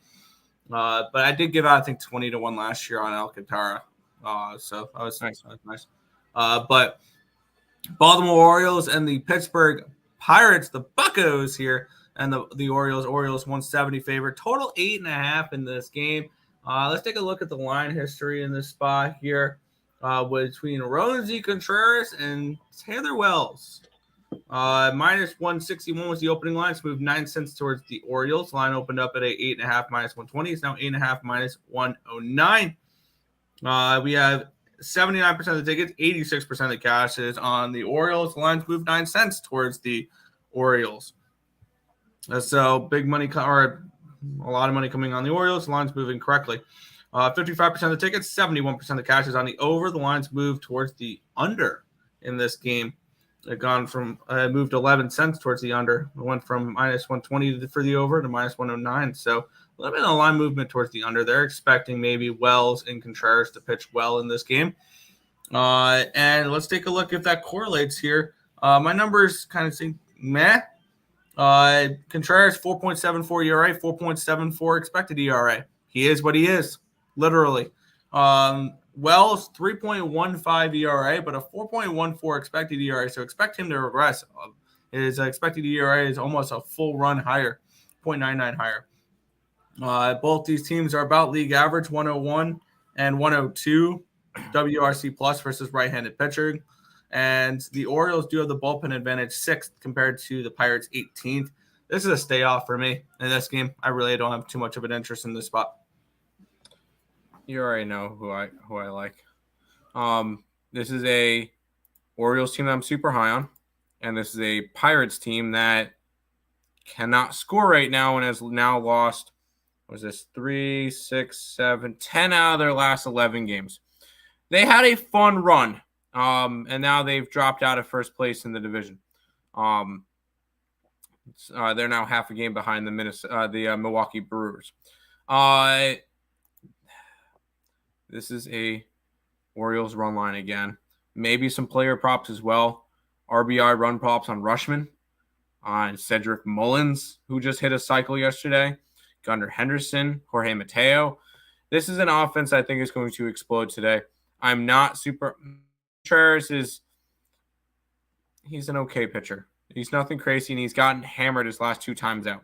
but I did give out, I think, 20-1 last year on Alcantara. So that was nice. But Baltimore Orioles and the Pittsburgh Pirates, the Buccos here, and the Orioles 170 favorite. Total 8.5 in this game. Let's take a look at the line history in this spot here between Roansy Contreras and Taylor Wells. Minus 161 was the opening line. It's moved 9 cents towards the Orioles. Line opened up at a 8.5 minus 120. It's now 8.5 minus 109. We have 79% of the tickets, 86% of the cash is on the Orioles. The line's moved 9 cents towards the Orioles. So big money or a lot of money coming on the Orioles. The line's moving correctly. 55% of the tickets, 71% of the cash is on the over. The line's moved towards the under in this game. It moved 11 cents towards the under. It went from minus 120 for the over to minus 109. So a little bit of line movement towards the under. They're expecting maybe Wells and Contreras to pitch well in this game. And let's take a look if that correlates here. My numbers kind of seem meh. Contreras 4.74 ERA, 4.74 expected ERA. He is what he is, literally. Wells 3.15 ERA, but a 4.14 expected ERA. So expect him to regress. His expected ERA is almost a full run higher, 0.99 higher. Both these teams are about league average, 101 and 102 WRC plus versus right-handed pitching. And the Orioles do have the bullpen advantage 6th compared to the Pirates 18th. This is a stay off for me in this game. I really don't have too much of an interest in this spot. You already know who I like. This is a Orioles team that I'm super high on, and this is a Pirates team that cannot score right now and has now lost, 3, 6, 7, 10 out of their last 11 games. They had a fun run, and now they've dropped out of first place in the division. They're now half a game behind the Milwaukee Brewers. This is a Orioles run line again. Maybe some player props as well. RBI run props on Rushman, on Cedric Mullins, who just hit a cycle yesterday, Gunnar Henderson, Jorge Mateo. This is an offense I think is going to explode today. I'm not super. Contreras he's an okay pitcher. He's nothing crazy, and he's gotten hammered his last 2 times out.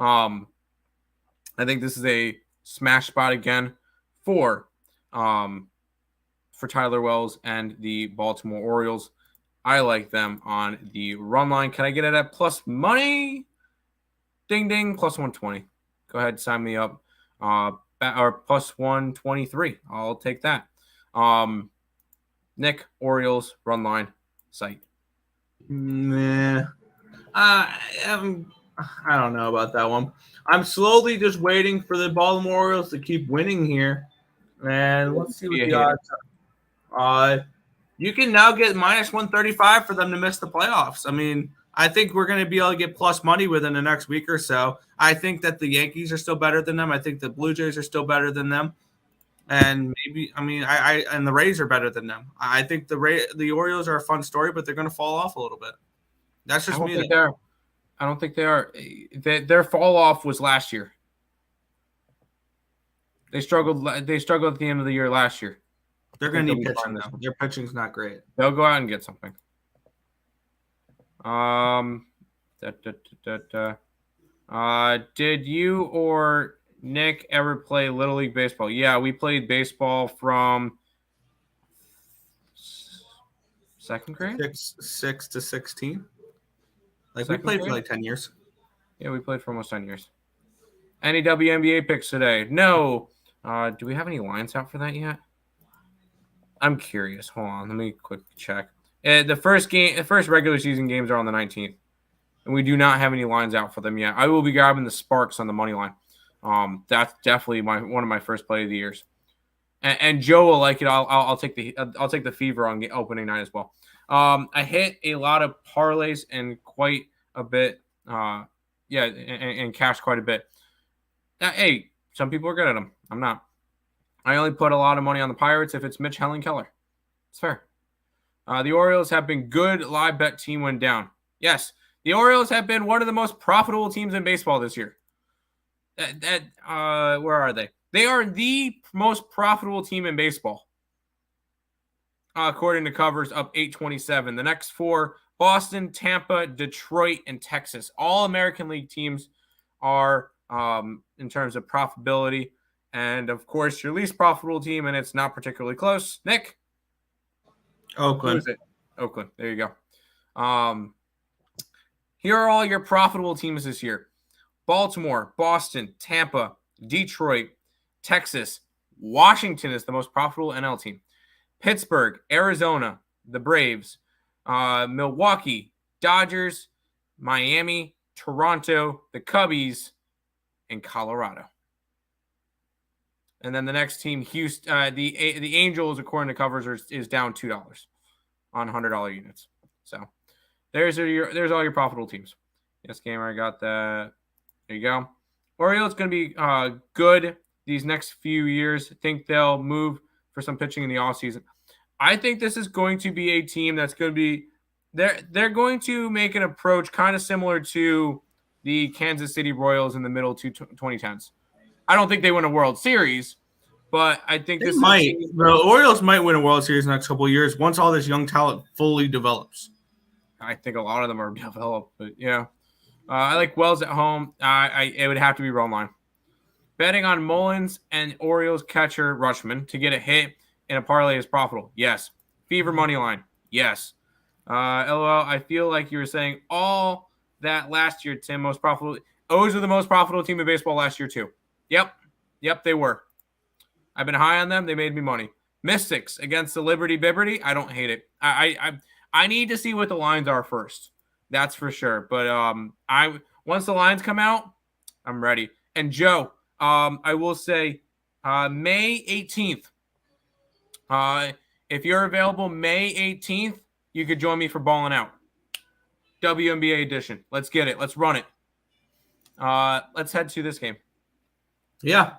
I think this is a smash spot again for Tyler Wells and the Baltimore Orioles. I like them on the run line. Can I get it at plus money? Ding, ding, plus 120. Go ahead, sign me up. Or plus 123. I'll take that. Nick, Orioles, run line, site. Nah. I don't know about that one. I'm slowly just waiting for the Baltimore Orioles to keep winning here. And let's see what the odds are. You can now get minus 135 for them to miss the playoffs. I mean, I think we're going to be able to get plus money within the next week or so. I think that the Yankees are still better than them. I think the Blue Jays are still better than them. And maybe, and the Rays are better than them. I think the Orioles are a fun story, but they're going to fall off a little bit. That's just me. I don't think they are. Their fall off was last year. They struggled at the end of the year last year. They're going to need pitching now. Their pitching's not great. They'll go out and get something. Did you or Nick ever play Little League Baseball? Yeah, we played baseball from 2nd grade? 6 to 16. Like, Second we played grade? for like 10 years. Yeah, we played for almost 10 years. Any WNBA picks today? No. Do we have any lines out for that yet? I'm curious. Hold on. Let me quick check. The first regular season games are on the 19th. And we do not have any lines out for them yet. I will be grabbing the Sparks on the money line. That's definitely one of my first play of the years. And Joe will like it. I'll take the fever on opening night as well. I hit a lot of parlays and quite a bit. And cash quite a bit. Hey, some people are good at them. I'm not. I only put a lot of money on the Pirates if it's Mitch Keller. It's fair. The Orioles have been good live bet team when down. Yes, the Orioles have been one of the most profitable teams in baseball this year. Where are they? They are the most profitable team in baseball. According to covers, up 827. The next four, Boston, Tampa, Detroit, and Texas. All American League teams are, in terms of profitability. And, of course, your least profitable team, and it's not particularly close. Nick? Oakland. Who is it? Oakland. There you go. Here are all your profitable teams this year. Baltimore, Boston, Tampa, Detroit, Texas. Washington is the most profitable NL team. Pittsburgh, Arizona, the Braves, Milwaukee, Dodgers, Miami, Toronto, the Cubbies, and Colorado. And then the next team, Houston, the Angels, according to covers, is down $2 on $100 units. So there's all your profitable teams. Yes, gamer, I got that. There you go. Orioles going to be good these next few years. I think they'll move for some pitching in the offseason. I think this is going to be a team that's going to be they're going to make an approach kind of similar to the Kansas City Royals in the middle to 2010s. I don't think they win a World Series, but I think they might. The Orioles might win a World Series in the next couple of years once all this young talent fully develops. I think a lot of them are developed, but yeah. I like Wells at home. It would have to be Rome line. Betting on Mullins and Orioles catcher Rutschman to get a hit in a parlay is profitable. Yes. Fever money line. Yes. LOL, I feel like you were saying all that last year, Tim. Most profitable. O's were the most profitable team in baseball last year, too. Yep, they were. I've been high on them. They made me money. Mystics against the Liberty Bibberty. I don't hate it. I need to see what the lines are first. That's for sure. But once the lines come out, I'm ready. And Joe, I will say May 18th. If you're available May 18th, you could join me for Ballin' Out. WNBA edition. Let's get it. Let's run it. Let's head to this game. Yeah.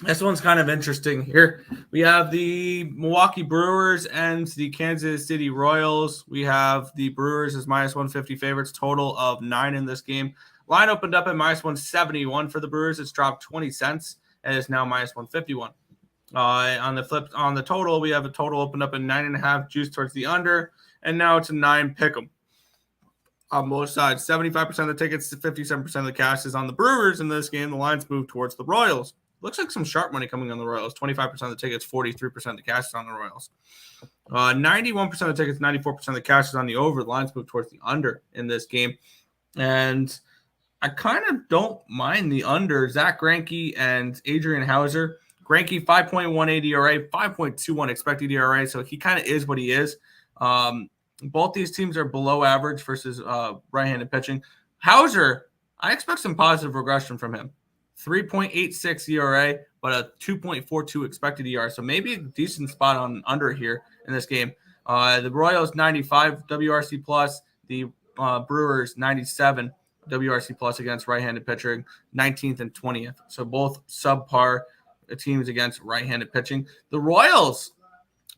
This one's kind of interesting here. We have the Milwaukee Brewers and the Kansas City Royals. We have the Brewers as minus 150 favorites, total of 9 in this game. Line opened up at minus 171 for the Brewers. It's dropped 20 cents and is now minus 151. On the total, we have a total opened up at 9.5, juice towards the under, and now it's a 9 pick'em. On both sides, 75% of the tickets to 57% of the cash is on the Brewers in this game. The lines move towards the Royals. Looks like some sharp money coming on the Royals. 25% of the tickets, 43% of the cash is on the Royals. 91% of the tickets, 94% of the cash is on the over. The lines move towards the under in this game. And I kind of don't mind the under. Zach Greinke and Adrian Hauser. Greinke, 5.18 ERA, 5.21 expected ERA. So he kind of is what he is. Both these teams are below average versus right-handed pitching. Hauser, I expect some positive regression from him. 3.86 ERA, but a 2.42 expected ERA. So maybe a decent spot on under here in this game. The Royals, 95 WRC plus. The Brewers, 97 WRC plus against right-handed pitching, 19th and 20th. So both subpar teams against right-handed pitching. The Royals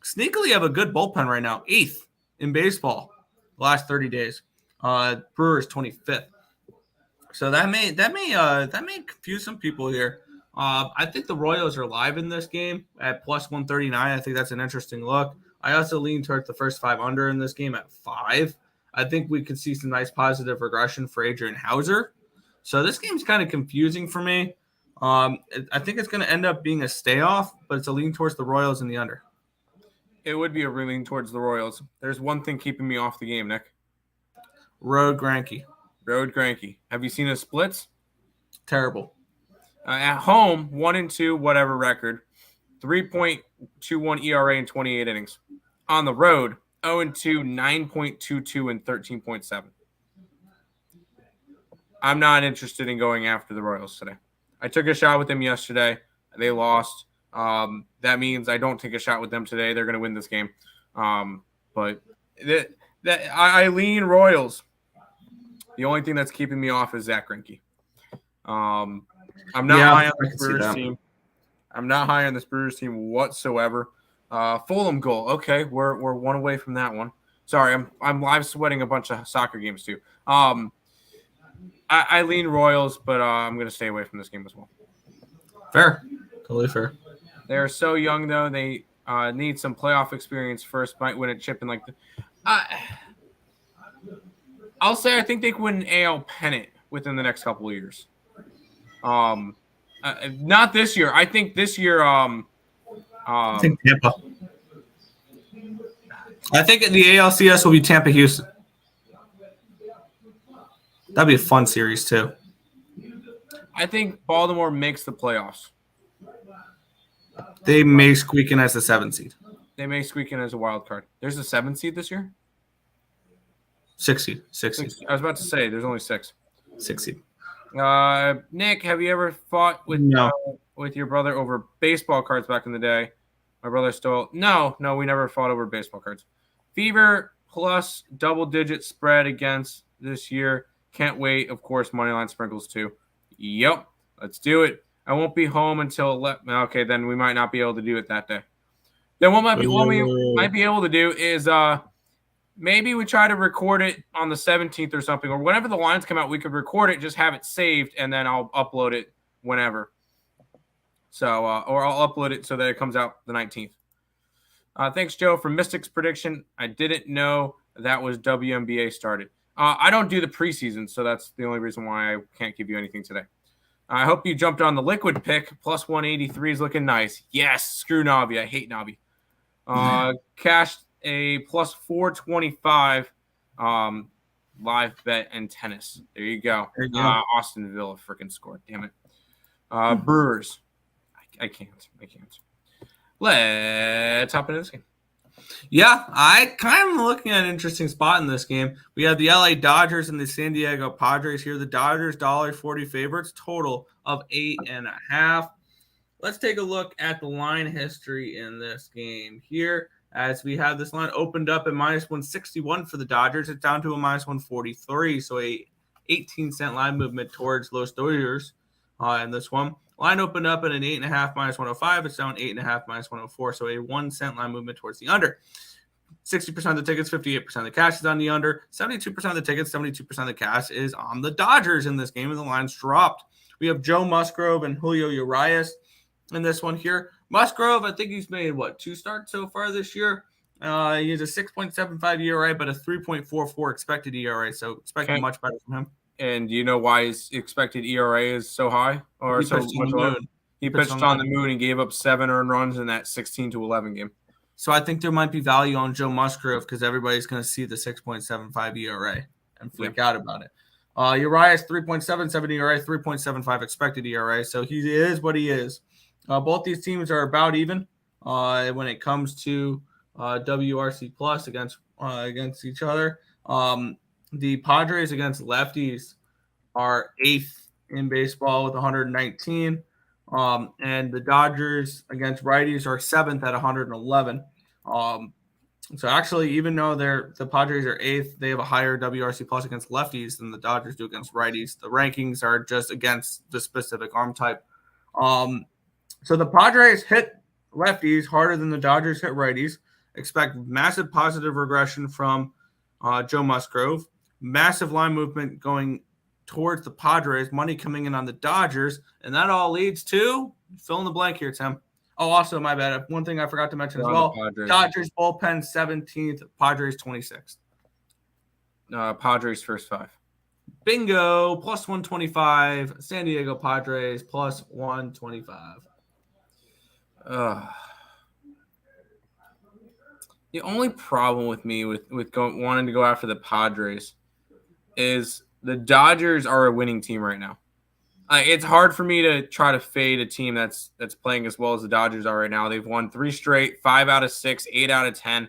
sneakily have a good bullpen right now, 8th in baseball the last 30 days. Brewers 25th. So that may confuse some people here. I think the Royals are live in this game at plus 139. I think that's an interesting look. I also lean towards the first 5 under in this game at 5. I think we could see some nice positive regression for Adrian Hauser. So this game's kind of confusing for me. I think it's going to end up being a stay off, but it's a lean towards the Royals in the under. It would be a lean towards the Royals. There's one thing keeping me off the game, Nick. Road Greinke. Have you seen his splits? Terrible. At home, 1-2, whatever record. 3.21 ERA in 28 innings. On the road, 0-2, 9.22 and 13.7. I'm not interested in going after the Royals today. I took a shot with them yesterday. They lost. That means I don't take a shot with them today. They're going to win this game. But I lean Royals. The only thing that's keeping me off is Zach Greinke. I'm not high on this Brewers team. I'm not high on this Brewers team whatsoever. Fulham goal. Okay, we're one away from that one. Sorry, I'm live sweating a bunch of soccer games too. I lean Royals, but I'm going to stay away from this game as well. Fair. Totally fair. They're so young, though. They need some playoff experience first. Might win a chip in like the. I'll say I think they can win an AL pennant within the next couple of years. Not this year. I think this year. I think Tampa. I think the ALCS will be Tampa Houston. That'd be a fun series too. I think Baltimore makes the playoffs. They may squeak in as the 7th seed. They may squeak in as a wild card. There's a 7th seed this year? 6 seed. 6 seed. I was about to say there's only 6. 6 seed. Nick, have you ever fought with your brother over baseball cards back in the day? My brother stole. No, we never fought over baseball cards. Fever plus double-digit spread against this year. Can't wait. Of course, moneyline sprinkles too. Yep, let's do it. I won't be home until 11. Okay, then we might not be able to do it that day. Then what we might be able to do is maybe we try to record it on the 17th or something, or whenever the lines come out, we could record it, just have it saved, and then I'll upload it whenever. So, or I'll upload it so that it comes out the 19th. Thanks, Joe, for Mystics prediction. I didn't know that was WNBA started. I don't do the preseason, so that's the only reason why I can't give you anything today. I hope you jumped on the liquid pick. Plus 183 is looking nice. Yes, screw Navi. I hate Navi. Cashed a plus 425 live bet and tennis. There you go. Austin Villa freaking scored. Damn it. Brewers. I can't. Let's hop into this game. Yeah, I kind of looking at an interesting spot in this game. We have the LA Dodgers and the San Diego Padres here. The Dodgers $1.40 favorites, total of 8.5. Let's take a look at the line history in this game here. As we have this line opened up at minus 161 for the Dodgers, it's down to a minus 143, so a 18-cent line movement towards Los Dodgers in this one. Line opened up at an 8.5 minus 105. It's down 8.5 minus 104. So a 1 cent line movement towards the under. 60% of the tickets, 58% of the cash is on the under. 72% of the tickets, 72% of the cash is on the Dodgers in this game, and the line's dropped. We have Joe Musgrove and Julio Urias in this one here. Musgrove, I think he's made, 2 starts so far this year? He has a 6.75 ERA, but a 3.44 expected ERA, so expecting much better from him. And do you know why his expected ERA is so high or so much low? He pitched on the moon and gave up 7 earned runs in that 16-11 game. So I think there might be value on Joe Musgrove because everybody's going to see the 6.75 ERA and freak out about it. Urias 3.77 ERA, 3.75 expected ERA. So he is what he is. Both these teams are about even when it comes to WRC plus against each other. The Padres against lefties are 8th in baseball with 119. And the Dodgers against righties are 7th at 111. So actually, even though the Padres are 8th, they have a higher WRC plus against lefties than the Dodgers do against righties. The rankings are just against the specific arm type. So the Padres hit lefties harder than the Dodgers hit righties. Expect massive positive regression from Joe Musgrove. Massive line movement going towards the Padres, money coming in on the Dodgers, and that all leads to fill in the blank here, Tim. Oh, also, my bad. One thing I forgot to mention as well. Dodgers bullpen 17th, Padres 26th. Padres first 5. Bingo, plus 125. San Diego Padres plus 125. The only problem with me with wanting to go after the Padres is the Dodgers are a winning team right now. It's hard for me to try to fade a team that's playing as well as the Dodgers are right now. They've won 3 straight, 5 out of 6, 8 out of 10.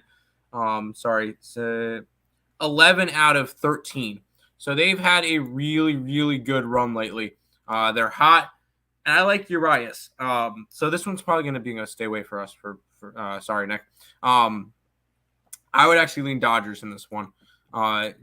11 out of 13. So they've had a really, really good run lately. They're hot. and I like Urias. So this one's probably going to be a stay away for us. Sorry, Nick. I would actually lean Dodgers in this one,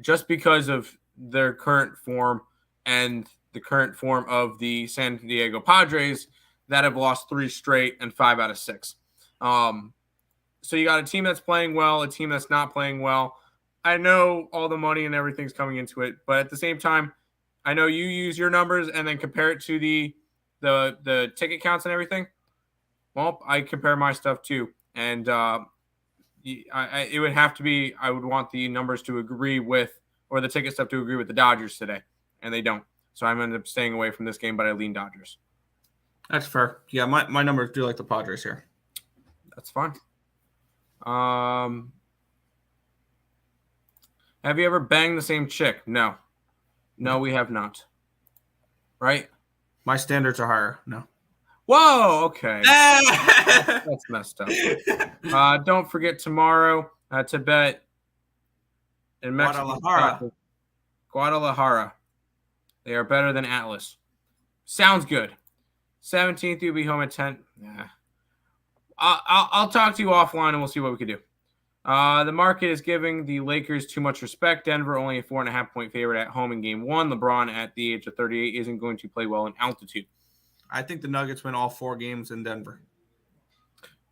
just because of their current form and the current form of the San Diego Padres that have lost 3 straight and 5 out of 6. So you got a team that's playing well, a team that's not playing well. I know all the money and everything's coming into it, but at the same time, I know you use your numbers and then compare it to the ticket counts and everything. Well, I compare my stuff too, and it would have to be. I would want the numbers to agree with, or the ticket stuff to agree with the Dodgers today, and they don't. So I'm ended up staying away from this game, but I lean Dodgers. That's fair. Yeah, my numbers do like the Padres here. That's fine. Have you ever banged the same chick? No, we have not. Right? My standards are higher. No. Whoa. Okay. That's messed up. Don't forget tomorrow to bet in Mexico. Guadalajara. They are better than Atlas. Sounds good. 17th, you'll be home at 10. Yeah. I'll talk to you offline and we'll see what we can do. The market is giving the Lakers too much respect. Denver only a 4.5-point favorite at home in game 1. LeBron at the age of 38 isn't going to play well in altitude. I think the Nuggets win all 4 games in Denver.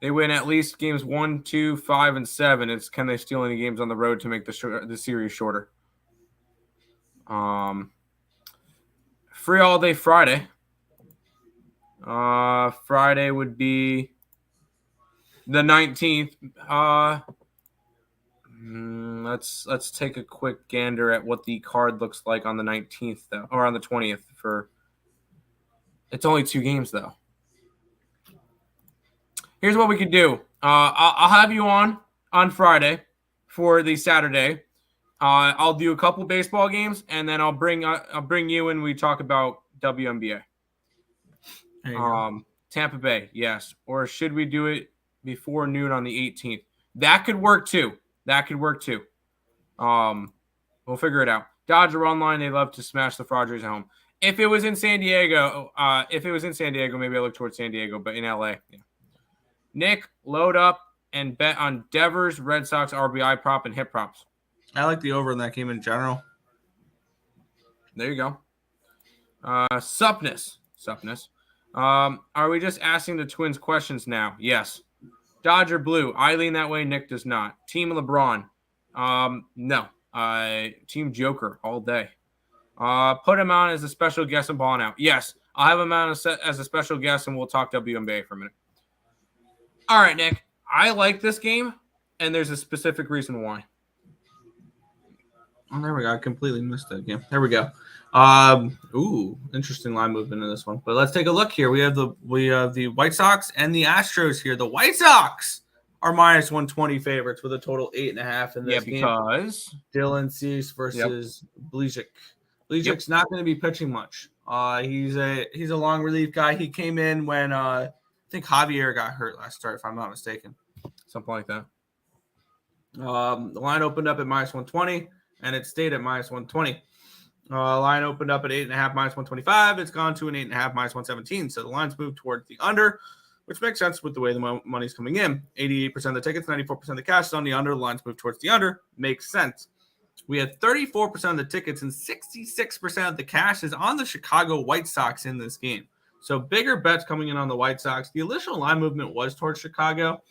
They win at least games 1, 2, 5, and 7. It's can they steal any games on the road to make the series shorter? Free all day Friday. Friday would be the 19th. Let's take a quick gander at what the card looks like on the 19th, though, or on the 20th. It's only 2 games, though. Here's what we could do. I'll have you on Friday for the Saturday. I'll do a couple baseball games, and then I'll bring you and we talk about WNBA. Tampa Bay, yes. Or should we do it before noon on the 18th? That could work too. We'll figure it out. Dodger online, they love to smash the Padres at home. If it was in San Diego, maybe I look towards San Diego, but in LA, yeah. Nick, load up and bet on Devers, Red Sox, RBI prop, and hit props. I like the over in that game in general. There you go. Supness. Are we just asking the Twins questions now? Yes. Dodger Blue. I lean that way. Nick does not. Team LeBron. No. Team Joker all day. Put him on as a special guest and balling out. Yes. I'll have him on as a special guest, and we'll talk WNBA for a minute. All right, Nick. I like this game, and there's a specific reason why. Oh, there we go. I completely missed that game. There we go. Interesting line movement in this one. But let's take a look here. We have the White Sox and the Astros here. The White Sox are minus 120 favorites with a total 8.5 in this game. Because Dylan Cease versus Blesic. Blesic's not going to be pitching much. He's a long relief guy. He came in when I think Javier got hurt last start, if I'm not mistaken. Something like that. The line opened up at minus 120, and it stayed at minus 120. Line opened up at 8.5 minus 125. It's gone to an 8.5 minus 117. So the line's moved towards the under, which makes sense with the way the money's coming in. 88% of the tickets, 94% of the cash is on the under. The line's moved towards the under. Makes sense. We had 34% of the tickets and 66% of the cash is on the Chicago White Sox in this game. So bigger bets coming in on the White Sox. The initial line movement was towards Chicago.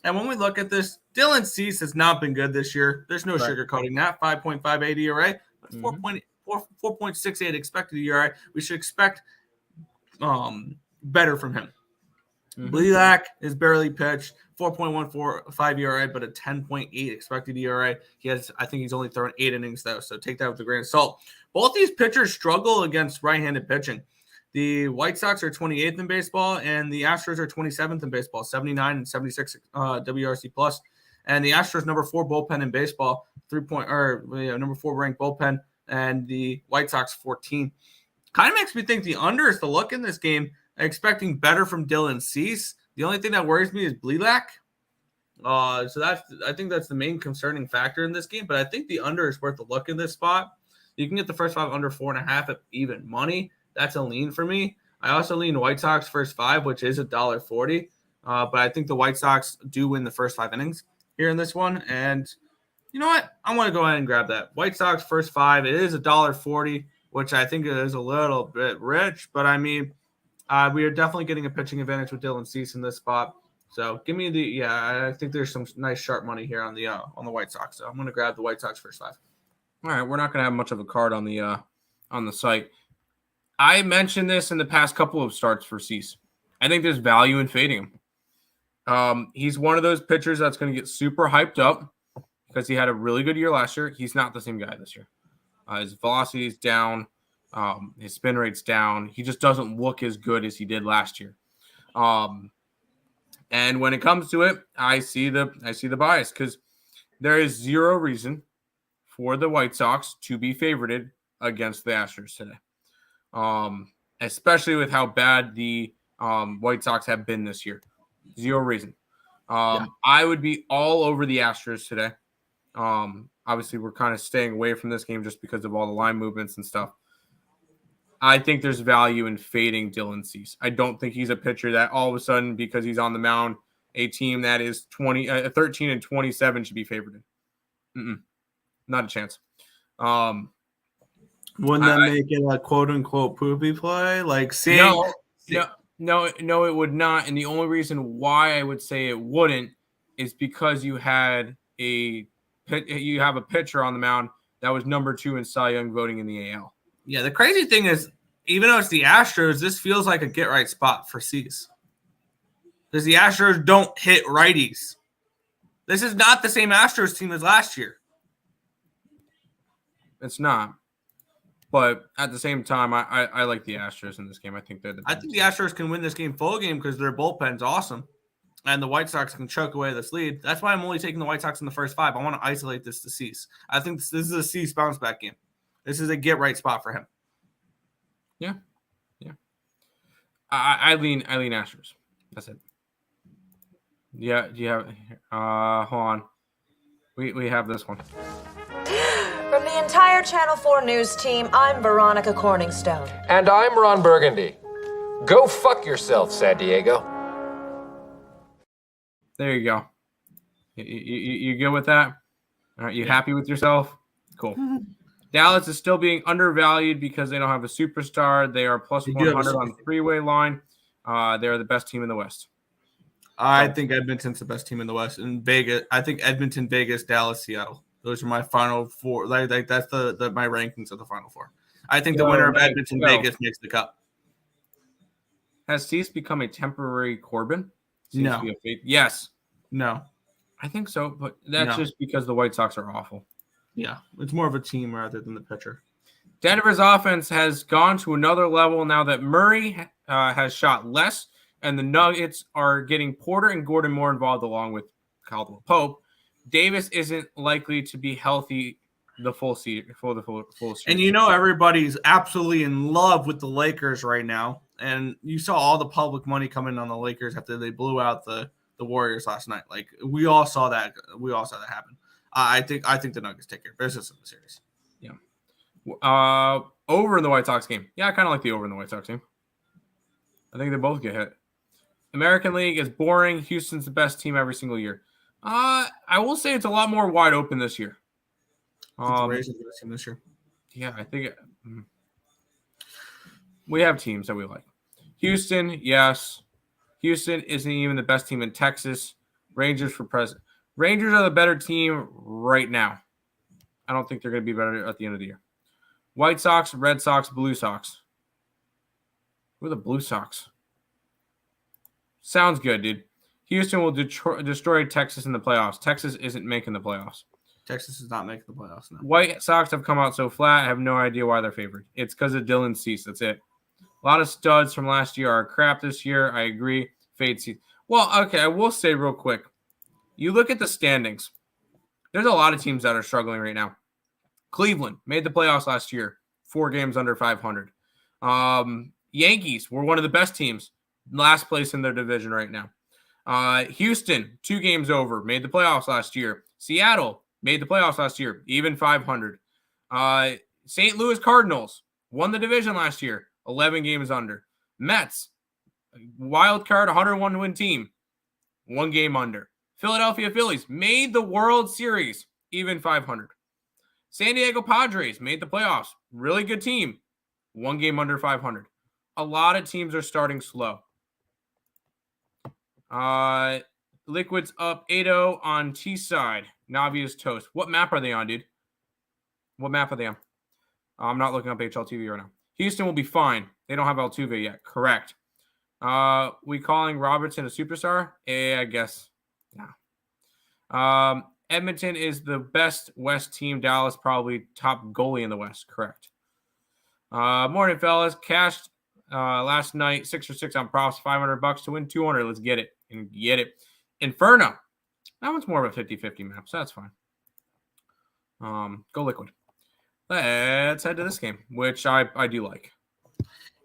And when we look at this, Dylan Cease has not been good this year. There's no sugarcoating that. 5.58 ERA, but 4.68 expected ERA. We should expect better from him. Blelak is barely pitched, 4.145 ERA, but a 10.8 expected ERA. I think he's only thrown 8 innings though, so take that with a grain of salt. Both these pitchers struggle against right-handed pitching. The White Sox are 28th in baseball, and the Astros are 27th in baseball, 79 and 76 WRC plus. And the Astros number 4 bullpen in baseball, number 4 ranked bullpen, and the White Sox 14. Kind of makes me think the under is the look in this game. Expecting better from Dylan Cease. The only thing that worries me is Blelak. I think that's the main concerning factor in this game. But I think the under is worth a look in this spot. You can get the first 5 under 4.5 at even money. That's a lean for me. I also lean White Sox first 5, which is $1.40. But I think the White Sox do win the first 5 innings here in this one. And you know what? I want to go ahead and grab that. White Sox first 5. It is $1.40, which I think is a little bit rich. But I mean, we are definitely getting a pitching advantage with Dylan Cease in this spot. So give me I think there's some nice sharp money here on the White Sox. So I'm going to grab the White Sox first 5. All right, we're not going to have much of a card on the site. I mentioned this in the past couple of starts for Cease. I think there's value in fading him. He's one of those pitchers that's going to get super hyped up because he had a really good year last year. He's not the same guy this year. His velocity is down. His spin rate's down. He just doesn't look as good as he did last year. And when it comes to it, I see the bias because there is zero reason for the White Sox to be favorited against the Astros today. Especially with how bad the White Sox have been this year. Zero reason. I would be all over the Astros today. Obviously, we're kind of staying away from this game just because of all the line movements and stuff. I think there's value in fading Dylan Cease. I don't think he's a pitcher that all of a sudden, because he's on the mound, a team that is 13-27 should be favored. Not a chance. Wouldn't that make it a quote-unquote poopy play? Like seeing No, it would not. And the only reason why I would say it wouldn't is because you have a pitcher on the mound that was number 2 in Cy Young voting in the AL. Yeah, the crazy thing is, even though it's the Astros, this feels like a get-right spot for Cease. Because the Astros don't hit righties. This is not the same Astros team as last year. It's not. But at the same time, I like the Astros in this game. I think the Astros can win this game full game because their bullpen's awesome. And the White Sox can choke away this lead. That's why I'm only taking the White Sox in the first 5. I want to isolate this to Cease. I think this is a Cease bounce-back game. This is a get-right spot for him. Yeah. I lean Astros. That's it. Yeah, do you have hold on. We have this one. From the entire Channel 4 news team, I'm Veronica Corningstone. And I'm Ron Burgundy. Go fuck yourself, San Diego. There you go. You good with that? All right, you happy with yourself? Cool. Dallas is still being undervalued because they don't have a superstar. They are plus 100 on the three-way line. They're the best team in the West. I think Edmonton's the best team in the West. And Vegas, I think Edmonton, Vegas, Dallas, Seattle. Those are my final 4. Like that's my rankings of the final 4. I think the winner of Edmonton, Vegas makes the cup. Has Cease become a temporary Corbin? No. Yes. No. I think so, but that's just because the White Sox are awful. Yeah, it's more of a team rather than the pitcher. Denver's offense has gone to another level now that Murray has shot less, and the Nuggets are getting Porter and Gordon more involved along with Caldwell Pope. Davis isn't likely to be healthy the full season. And everybody's absolutely in love with the Lakers right now. And you saw all the public money come in on the Lakers after they blew out the Warriors last night. Like we all saw that. We all saw that happen. I think the Nuggets take care of business in the series. Yeah. Over in the White Sox game. Yeah, I kind of like the over in the White Sox game. I think they both get hit. American League is boring. Houston's the best team every single year. I will say it's a lot more wide open this year. The Rays are the best team this year. Yeah, I think we have teams that we like. Houston, yes. Houston isn't even the best team in Texas. Rangers for president. Rangers are the better team right now. I don't think they're going to be better at the end of the year. White Sox, Red Sox, Blue Sox. Who are the Blue Sox? Sounds good, dude. Houston will destroy Texas in the playoffs. Texas isn't making the playoffs. Texas is not making the playoffs now. White Sox have come out so flat. I have no idea why they're favored. It's because of Dylan Cease. That's it. A lot of studs from last year are crap this year. I agree. Fade Cease. Well, okay, I will say real quick. You look at the standings. There's a lot of teams that are struggling right now. Cleveland made the playoffs last year. 4 games under 500. Yankees were one of the best teams. Last place in their division right now. Houston, 2 games over. Made the playoffs last year. Seattle made the playoffs last year. Even 500. St. Louis Cardinals won the division last year. 11 games under. Mets, wild card, 101 win team, 1 game under. Philadelphia Phillies made the World Series, even 500. San Diego Padres made the playoffs, really good team, 1 game under 500. A lot of teams are starting slow. Liquid's up 8-0 on T-side. Navi is toast. What map are they on, dude? What map are they on? I'm not looking up HLTV right now. Houston will be fine. They don't have Altuve yet. Correct. We calling Robertson a superstar? I guess. No. Edmonton is the best West team. Dallas probably top goalie in the West. Correct. Morning, fellas. Cashed last night 6 for 6 on props. $500 to win 200. Let's get it and get it. Inferno. That one's more of a 50-50 map, so that's fine. Go Liquid. Let's head to this game, which I do like.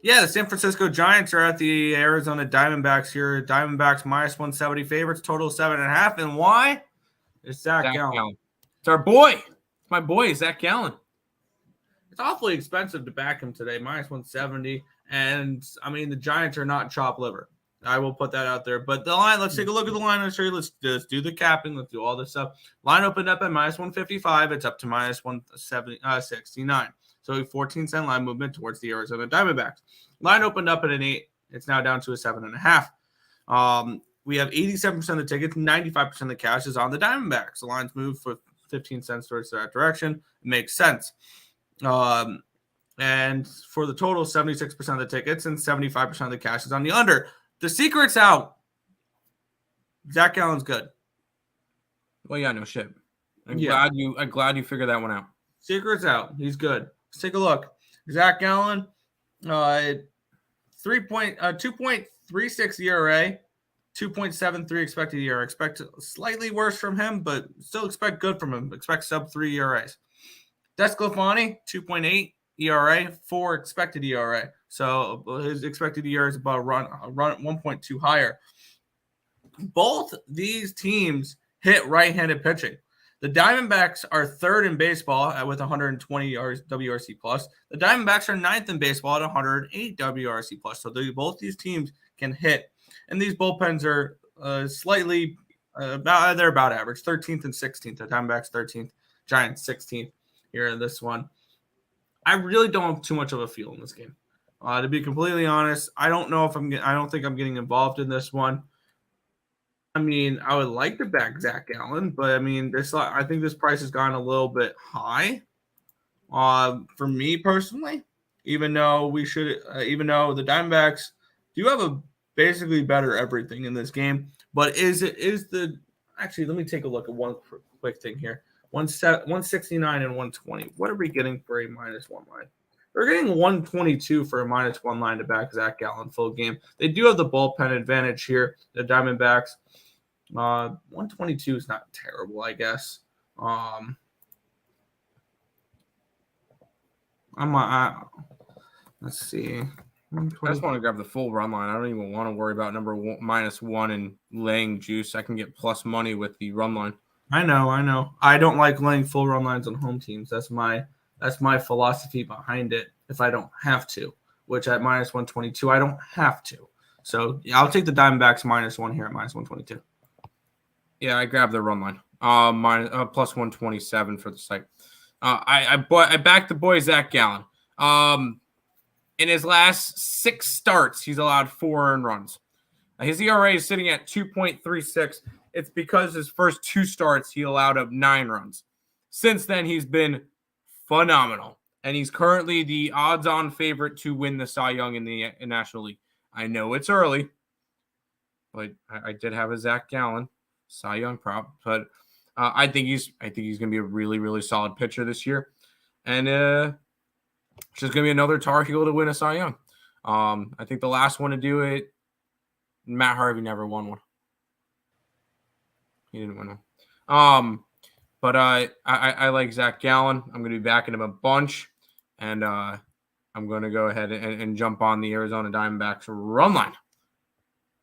Yeah, the San Francisco Giants are at the Arizona Diamondbacks here. Diamondbacks minus 170 favorites, total 7.5. And why? It's Zach Gallen. It's our boy. It's my boy, Zach Gallen. It's awfully expensive to back him today, minus 170. And, I mean, the Giants are not chopped liver. I will put that out there. But the line, let's take a look at the line. Let's just do the capping. Let's do all this stuff. Line opened up at minus 155. It's up to minus 169. So a 14-cent line movement towards the Arizona Diamondbacks. Line opened up at an 8. It's now down to a 7.5. We have 87% of the tickets, 95% of the cash is on the Diamondbacks. The line's moved for 15 cents towards that direction. It makes sense. And for the total, 76% of the tickets and 75% of the cash is on the under. The secret's out. Zach Gallen's good. Well, yeah, no shit. I'm glad you figured that one out. Secret's out. He's good. Let's take a look. Zach Gallen, 2.36 ERA, 2.73 expected ERA. Expect slightly worse from him, but still expect good from him. Expect sub-3 ERAs. Desclafani, 2.8 ERA, 4 expected ERA. So his expected ERA is about a run 1.2 higher. Both these teams hit right-handed pitching. The Diamondbacks are third in baseball with 120 WRC plus. The Diamondbacks are ninth in baseball at 108 WRC plus. So both these teams can hit, and these bullpens are slightly they're about average, 13th and 16th. The Diamondbacks 13th, Giants 16th here in this one. I really don't have too much of a feel in this game. To be completely honest, I don't think I'm getting involved in this one. I mean, I would like to back Zach Gallen, but I mean, I think this price has gone a little bit high for me personally. Even though the Diamondbacks do have a basically better everything in this game, but actually? Let me take a look at one quick thing here. 169 and 120. What are we getting for a -1 line? We're getting 122 for a -1 line to back Zach Gallen full game. They do have the bullpen advantage here, the Diamondbacks. 122 is not terrible, I guess. Let's see. I just want to grab the full run line. I don't even want to worry about number -1 and laying juice. I can get plus money with the run line. I know. I don't like laying full run lines on home teams. That's my philosophy behind it. If I don't have to, which at -122, I don't have to. So yeah, I'll take the Diamondbacks -1 here at -122. Yeah, I grabbed the run line. Plus 127 for the site. I backed the boy Zach Gallen. In his last 6 starts, he's allowed 4 earned runs. His ERA is sitting at 2.36. It's because his first 2 starts, he allowed up 9 runs. Since then, he's been phenomenal. And he's currently the odds-on favorite to win the Cy Young in the National League. I know it's early, but I did have a Zach Gallen Cy Young prop. But I think he's going to be a really, really solid pitcher this year. And it's just going to be another Tar Heel to win a Cy Young. I think the last one to do it, Matt Harvey never won one. He didn't win one. But I like Zach Gallen. I'm going to be backing him a bunch. And I'm going to go ahead and jump on the Arizona Diamondbacks run line.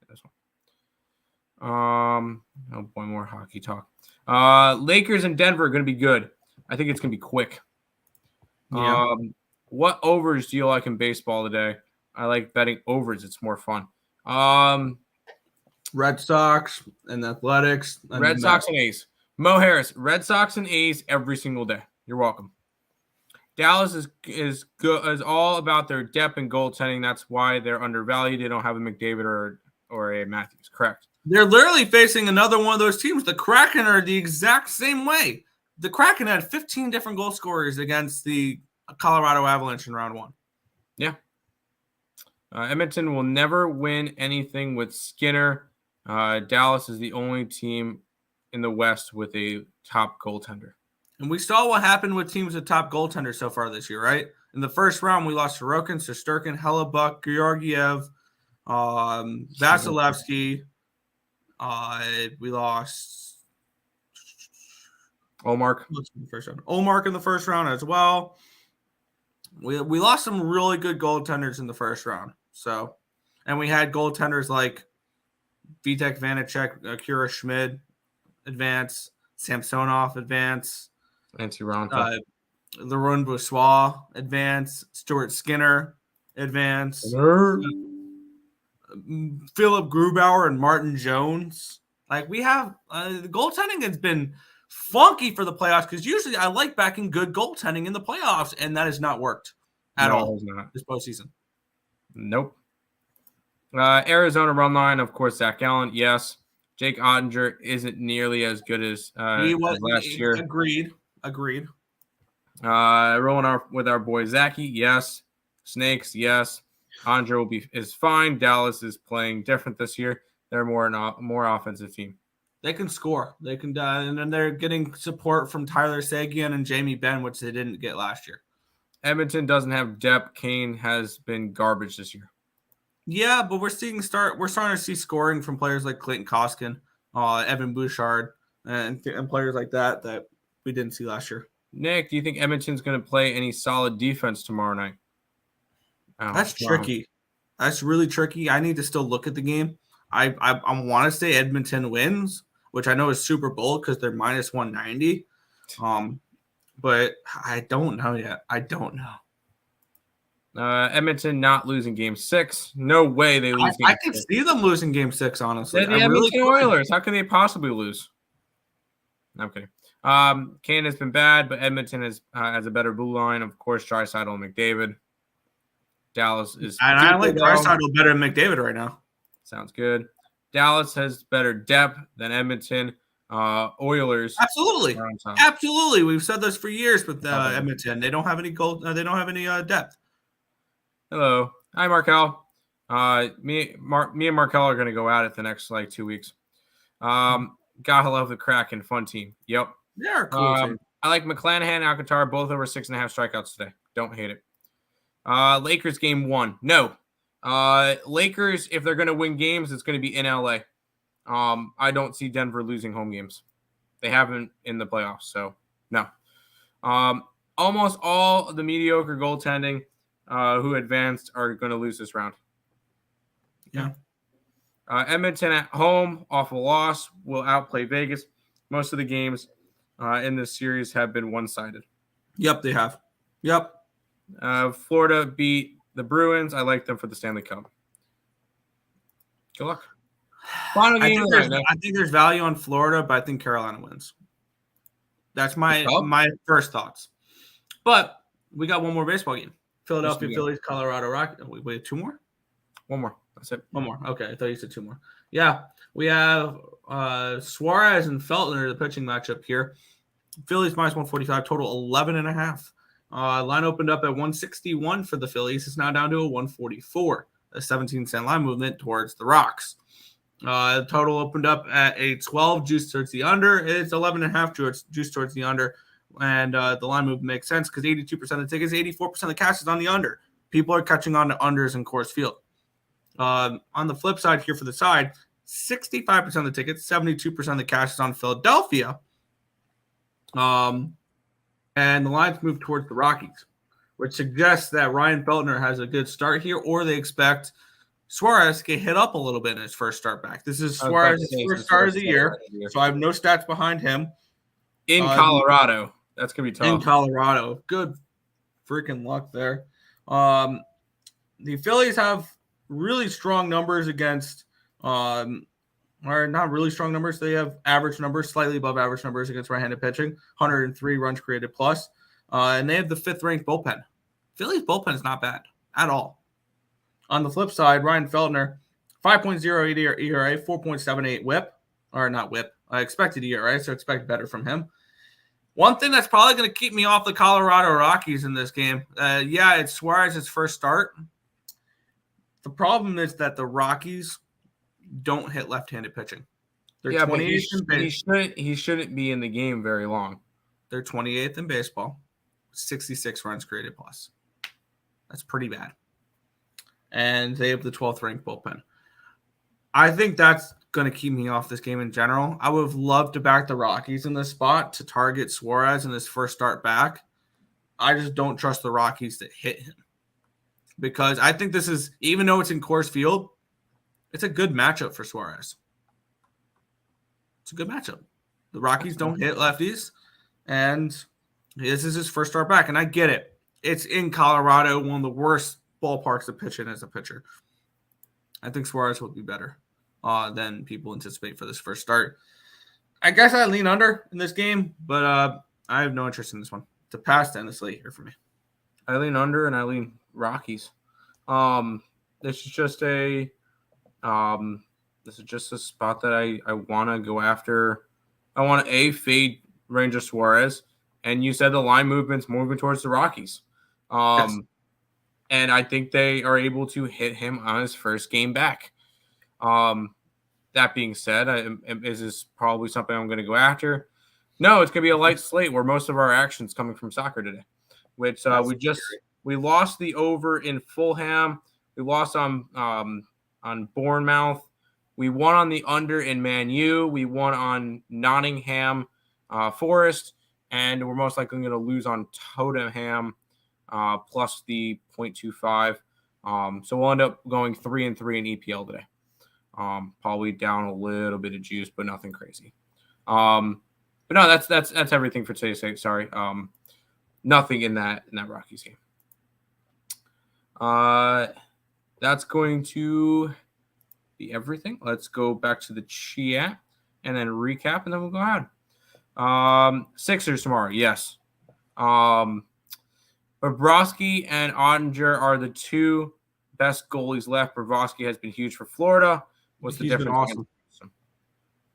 This one. Oh boy, more hockey talk. Lakers and Denver are going to be good. I think it's going to be quick. Yeah. What overs do you like in baseball today? I like betting overs. It's more fun. Red Sox and Athletics. And Red Sox and A's. Mo Harris, Red Sox and A's every single day. You're welcome. Dallas is good, is all about their depth and goaltending. That's why they're undervalued. They don't have a McDavid or a Matthews. Correct. They're literally facing another one of those teams. The Kraken are the exact same way. The Kraken had 15 different goal scorers against the Colorado Avalanche in round 1. Yeah. Edmonton will never win anything with Skinner. Dallas is the only team in the West with a top goaltender. And we saw what happened with teams with top goaltenders so far this year, right? In the first round, we lost Sorokin, Shesterkin, Hellebuck, Georgiev, Vasilevsky. We lost Olmark. Olmark in the first round as well. We lost some really good goaltenders in the first round. So, and we had goaltenders like Vitek Vanacek, Akira Schmid advance, Samsonov advance, Antti-Raanta. Laurent Brossoit advance, Stuart Skinner advance, Philip Grubauer and Martin Jones. Like we have the goaltending has been funky for the playoffs because usually I like backing good goaltending in the playoffs, and that has not worked at all this postseason. Nope. Arizona run line, of course, Zach Gallen. Yes. Jake Ottinger isn't nearly as good as last year. Agreed. Rolling with our boy Zachy. Yes. Snakes. Yes. Ottinger is fine. Dallas is playing different this year. They're more offensive team. They can score. They can, and then they're getting support from Tyler Seguin and Jamie Benn, which they didn't get last year. Edmonton doesn't have depth. Kane has been garbage this year. Yeah, but we're starting to see scoring from players like Clayton Koskin, Evan Bouchard, and players like that we didn't see last year. Nick, do you think Edmonton's going to play any solid defense tomorrow night? That's tricky. That's really tricky. I need to still look at the game. I want to say Edmonton wins, which I know is super bold because they're minus 190. But I don't know yet. I don't know. Edmonton not losing game 6. No way they lose game 6. I can see them losing game 6, honestly. They're the Edmonton Oilers. How can they possibly lose? I'm kidding. Kane has been bad, but Edmonton has a better blue line. Of course, Draisaitl and McDavid. Dallas is... And I like Draisaitl better than McDavid right now. Sounds good. Dallas has better depth than Edmonton. Oilers. Absolutely. We've said this for years with Edmonton. They don't have any goal. They don't have any depth. Hello. Hi, Markel. Me and Markel are going to go at it the next 2 weeks. Gotta love the Kraken. Fun team. Yep. They're cool. I like McClanahan and Alcantara, both over 6.5 strikeouts today. Don't hate it. Lakers game 1. No. Lakers, if they're going to win games, it's going to be in LA. I don't see Denver losing home games. They haven't in the playoffs, so no. Almost all of the mediocre goaltending who advanced are going to lose this round. Yeah. Edmonton at home off a loss will outplay Vegas. Most of the games in this series have been one-sided. Yep, they have. Yep. Florida beat the Bruins. I like them for the Stanley Cup. Good luck. Final game. I think there's value on Florida, but I think Carolina wins. That's my first thoughts. But we got one more baseball game. Philadelphia Phillies, Colorado Rockies. We have 2 more? One more. That's it. One more. Okay, I thought you said 2 more. Yeah, we have Suarez and Feltner, the pitching matchup here. Phillies minus 145, total 11.5. Line opened up at 161 for the Phillies. It's now down to a 144, a 17-cent line movement towards the Rocks. Total opened up at a 12, juice towards the under. It's 11.5 juice towards the under. And the line movement makes sense because 82% of the tickets, 84% of the cash is on the under. People are catching on to unders in Coors Field. On the flip side here for the side, 65% of the tickets, 72% of the cash is on Philadelphia. And the lines move towards the Rockies, which suggests that Ryan Feltner has a good start here, or they expect Suarez to get hit up a little bit in his first start back. This is Suarez's first start of the year, so I have no stats behind him. In Colorado. That's going to be tough. In Colorado. Good freaking luck there. the Phillies have really strong numbers against, or not really strong numbers. They have average numbers, slightly above average numbers against right-handed pitching, 103 runs created plus. And they have the 5th-ranked bullpen. Phillies bullpen is not bad at all. On the flip side, Ryan Feltner, 5.08 ERA, 4.78 whip, or not whip, expected ERA, so expect better from him. One thing that's probably going to keep me off the Colorado Rockies in this game, it's Suarez's first start. The problem is that the Rockies don't hit left-handed pitching. They're 28th in baseball. He shouldn't be in the game very long. They're 28th in baseball, 66 runs created plus. That's pretty bad. And they have the 12th-ranked bullpen. I think that's going to keep me off this game in general. I would have loved to back the Rockies in this spot to target Suarez in his first start back. I just don't trust the Rockies to hit him. Because I think this is, even though it's in Coors Field, it's a good matchup for Suarez. It's a good matchup. The Rockies don't hit lefties, and this is his first start back. And I get it. It's in Colorado, one of the worst ballparks to pitch in as a pitcher. I think Suarez will be better than people anticipate for this first start. I guess I lean under in this game, but I have no interest in this one. It's a pass to end the slate here for me. I lean under and I lean Rockies. This is just a spot that I want to go after. I want to fade Ranger Suarez, and you said the line movement's moving towards the Rockies. Yes. And I think they are able to hit him on his first game back. That being said, is this probably something I'm going to go after? No, it's going to be a light slate where most of our action's coming from soccer today, which we lost the over in Fulham. We lost on Bournemouth. We won on the under in Man U. We won on Nottingham Forest, and we're most likely going to lose on Tottenham plus the 0.25. So we'll end up going 3-3 in EPL today. Probably down a little bit of juice, but nothing crazy. But no, that's everything for today's. Sorry, nothing in that Rockies game. That's going to be everything. Let's go back to the chat and then recap, and then we'll go ahead. Sixers tomorrow, yes. Bobrovsky and Ottinger are the two best goalies left. Bobrovsky has been huge for Florida. What's the difference? Awesome.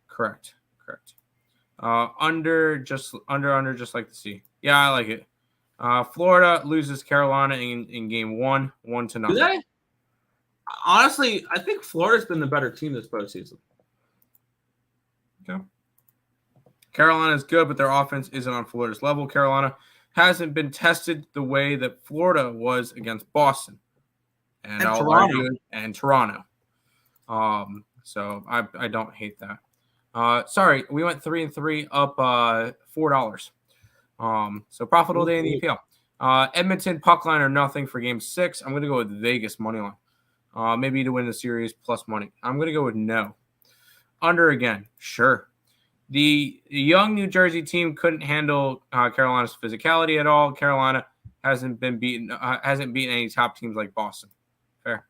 Correct. Under, just like the sea. Yeah, I like it. Florida loses Carolina in game 1-0. Do they? Honestly, I think Florida's been the better team this postseason. Okay. Carolina's good, but their offense isn't on Florida's level. Carolina hasn't been tested the way that Florida was against Boston and Toronto. So I don't hate that. Sorry, we went 3-3 up $4. So profitable day in the EPL. Edmonton puck line or nothing for game 6. I'm going to go with Vegas money line. Maybe to win the series plus money. I'm going to go with no. Under again, sure. The young New Jersey team couldn't handle Carolina's physicality at all. Carolina hasn't beaten any top teams like Boston. Fair.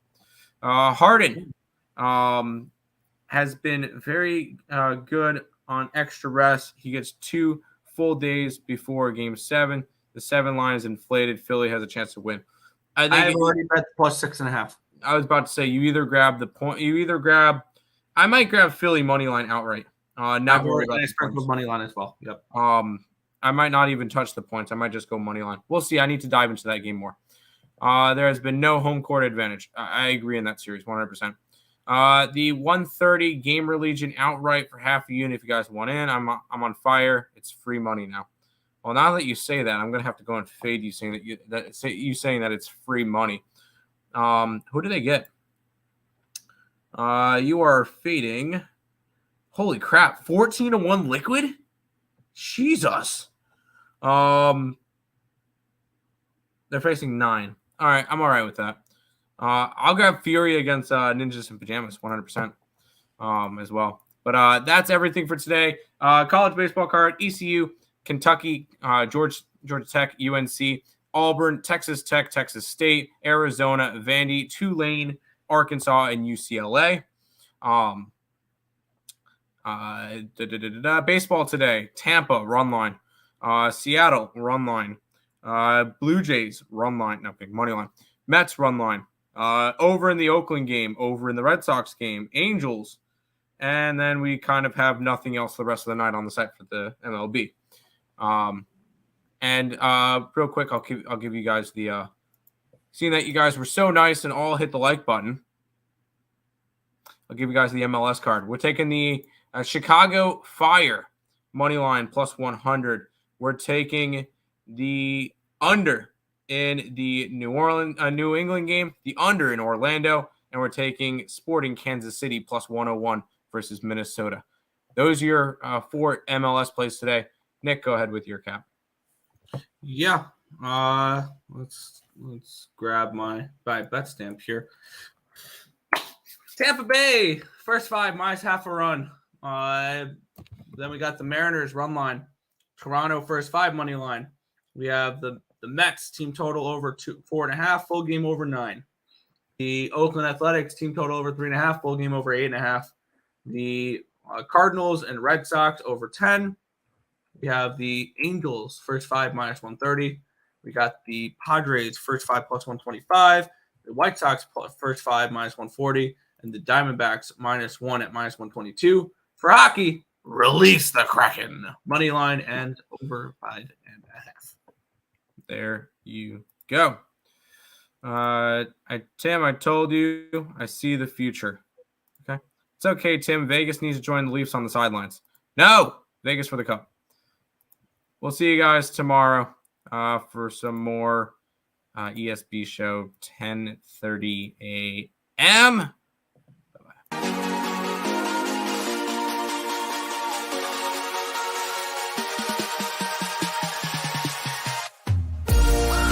Harden has been very good on extra rest. He gets 2 full days before game 7. The 7 line is inflated. Philly has a chance to win. I have already bet plus 6.5. I was about to say, you either grab the point. I might grab Philly money line outright. Not worry about the money line as well. Yep. I might not even touch the points. I might just go money line. We'll see. I need to dive into that game more. There has been no home court advantage. I agree in that series, 100%. The 130 Gamer Legion outright for half a unit. If you guys want in, I'm on fire. It's free money now. Well, now that you say that, I'm gonna have to go and fade you saying that it's free money. Who do they get? You are fading. Holy crap! 14-1 liquid. Jesus. They're facing 9. All right, I'm all right with that. I'll grab Fury against Ninjas in Pajamas, 100% as well. But that's everything for today. College baseball card, ECU, Kentucky, Georgia Tech, UNC, Auburn, Texas Tech, Texas State, Arizona, Vandy, Tulane, Arkansas, and UCLA. Baseball today, Tampa, run line. Seattle, run line. Blue Jays, run line. No, money line. Mets, run line. Over in the Oakland game, over in the Red Sox game, Angels. And then we kind of have nothing else the rest of the night on the site for the MLB. Real quick, I'll give you guys the seeing that you guys were so nice and all hit the like button. I'll give you guys the MLS card. We're taking the Chicago Fire money line plus 100. We're taking the under in the New England game, the under in Orlando, and we're taking Sporting Kansas City plus 101 versus Minnesota. Those are your 4 MLS plays today. Nick, go ahead with your cap. Yeah. Let's grab my bet stamp here. Tampa Bay, first 5, minus half a run. Then we got the Mariners run line. Toronto, first 5 money line. We have the Mets team total over 4.5, full game over 9. The Oakland Athletics team total over 3.5, full game over 8.5. The Cardinals and Red Sox over 10. We have the Angels first 5 minus 130. We got the Padres first 5 plus 125. The White Sox first 5 minus 140. And the Diamondbacks -1 at minus 122. For hockey, release the Kraken. Money line and over 5.5. There you go. Tim, I told you I see the future. Okay. It's okay, Tim. Vegas needs to join the Leafs on the sidelines. No! Vegas for the cup. We'll see you guys tomorrow for some more ESB show, 10:30 a.m.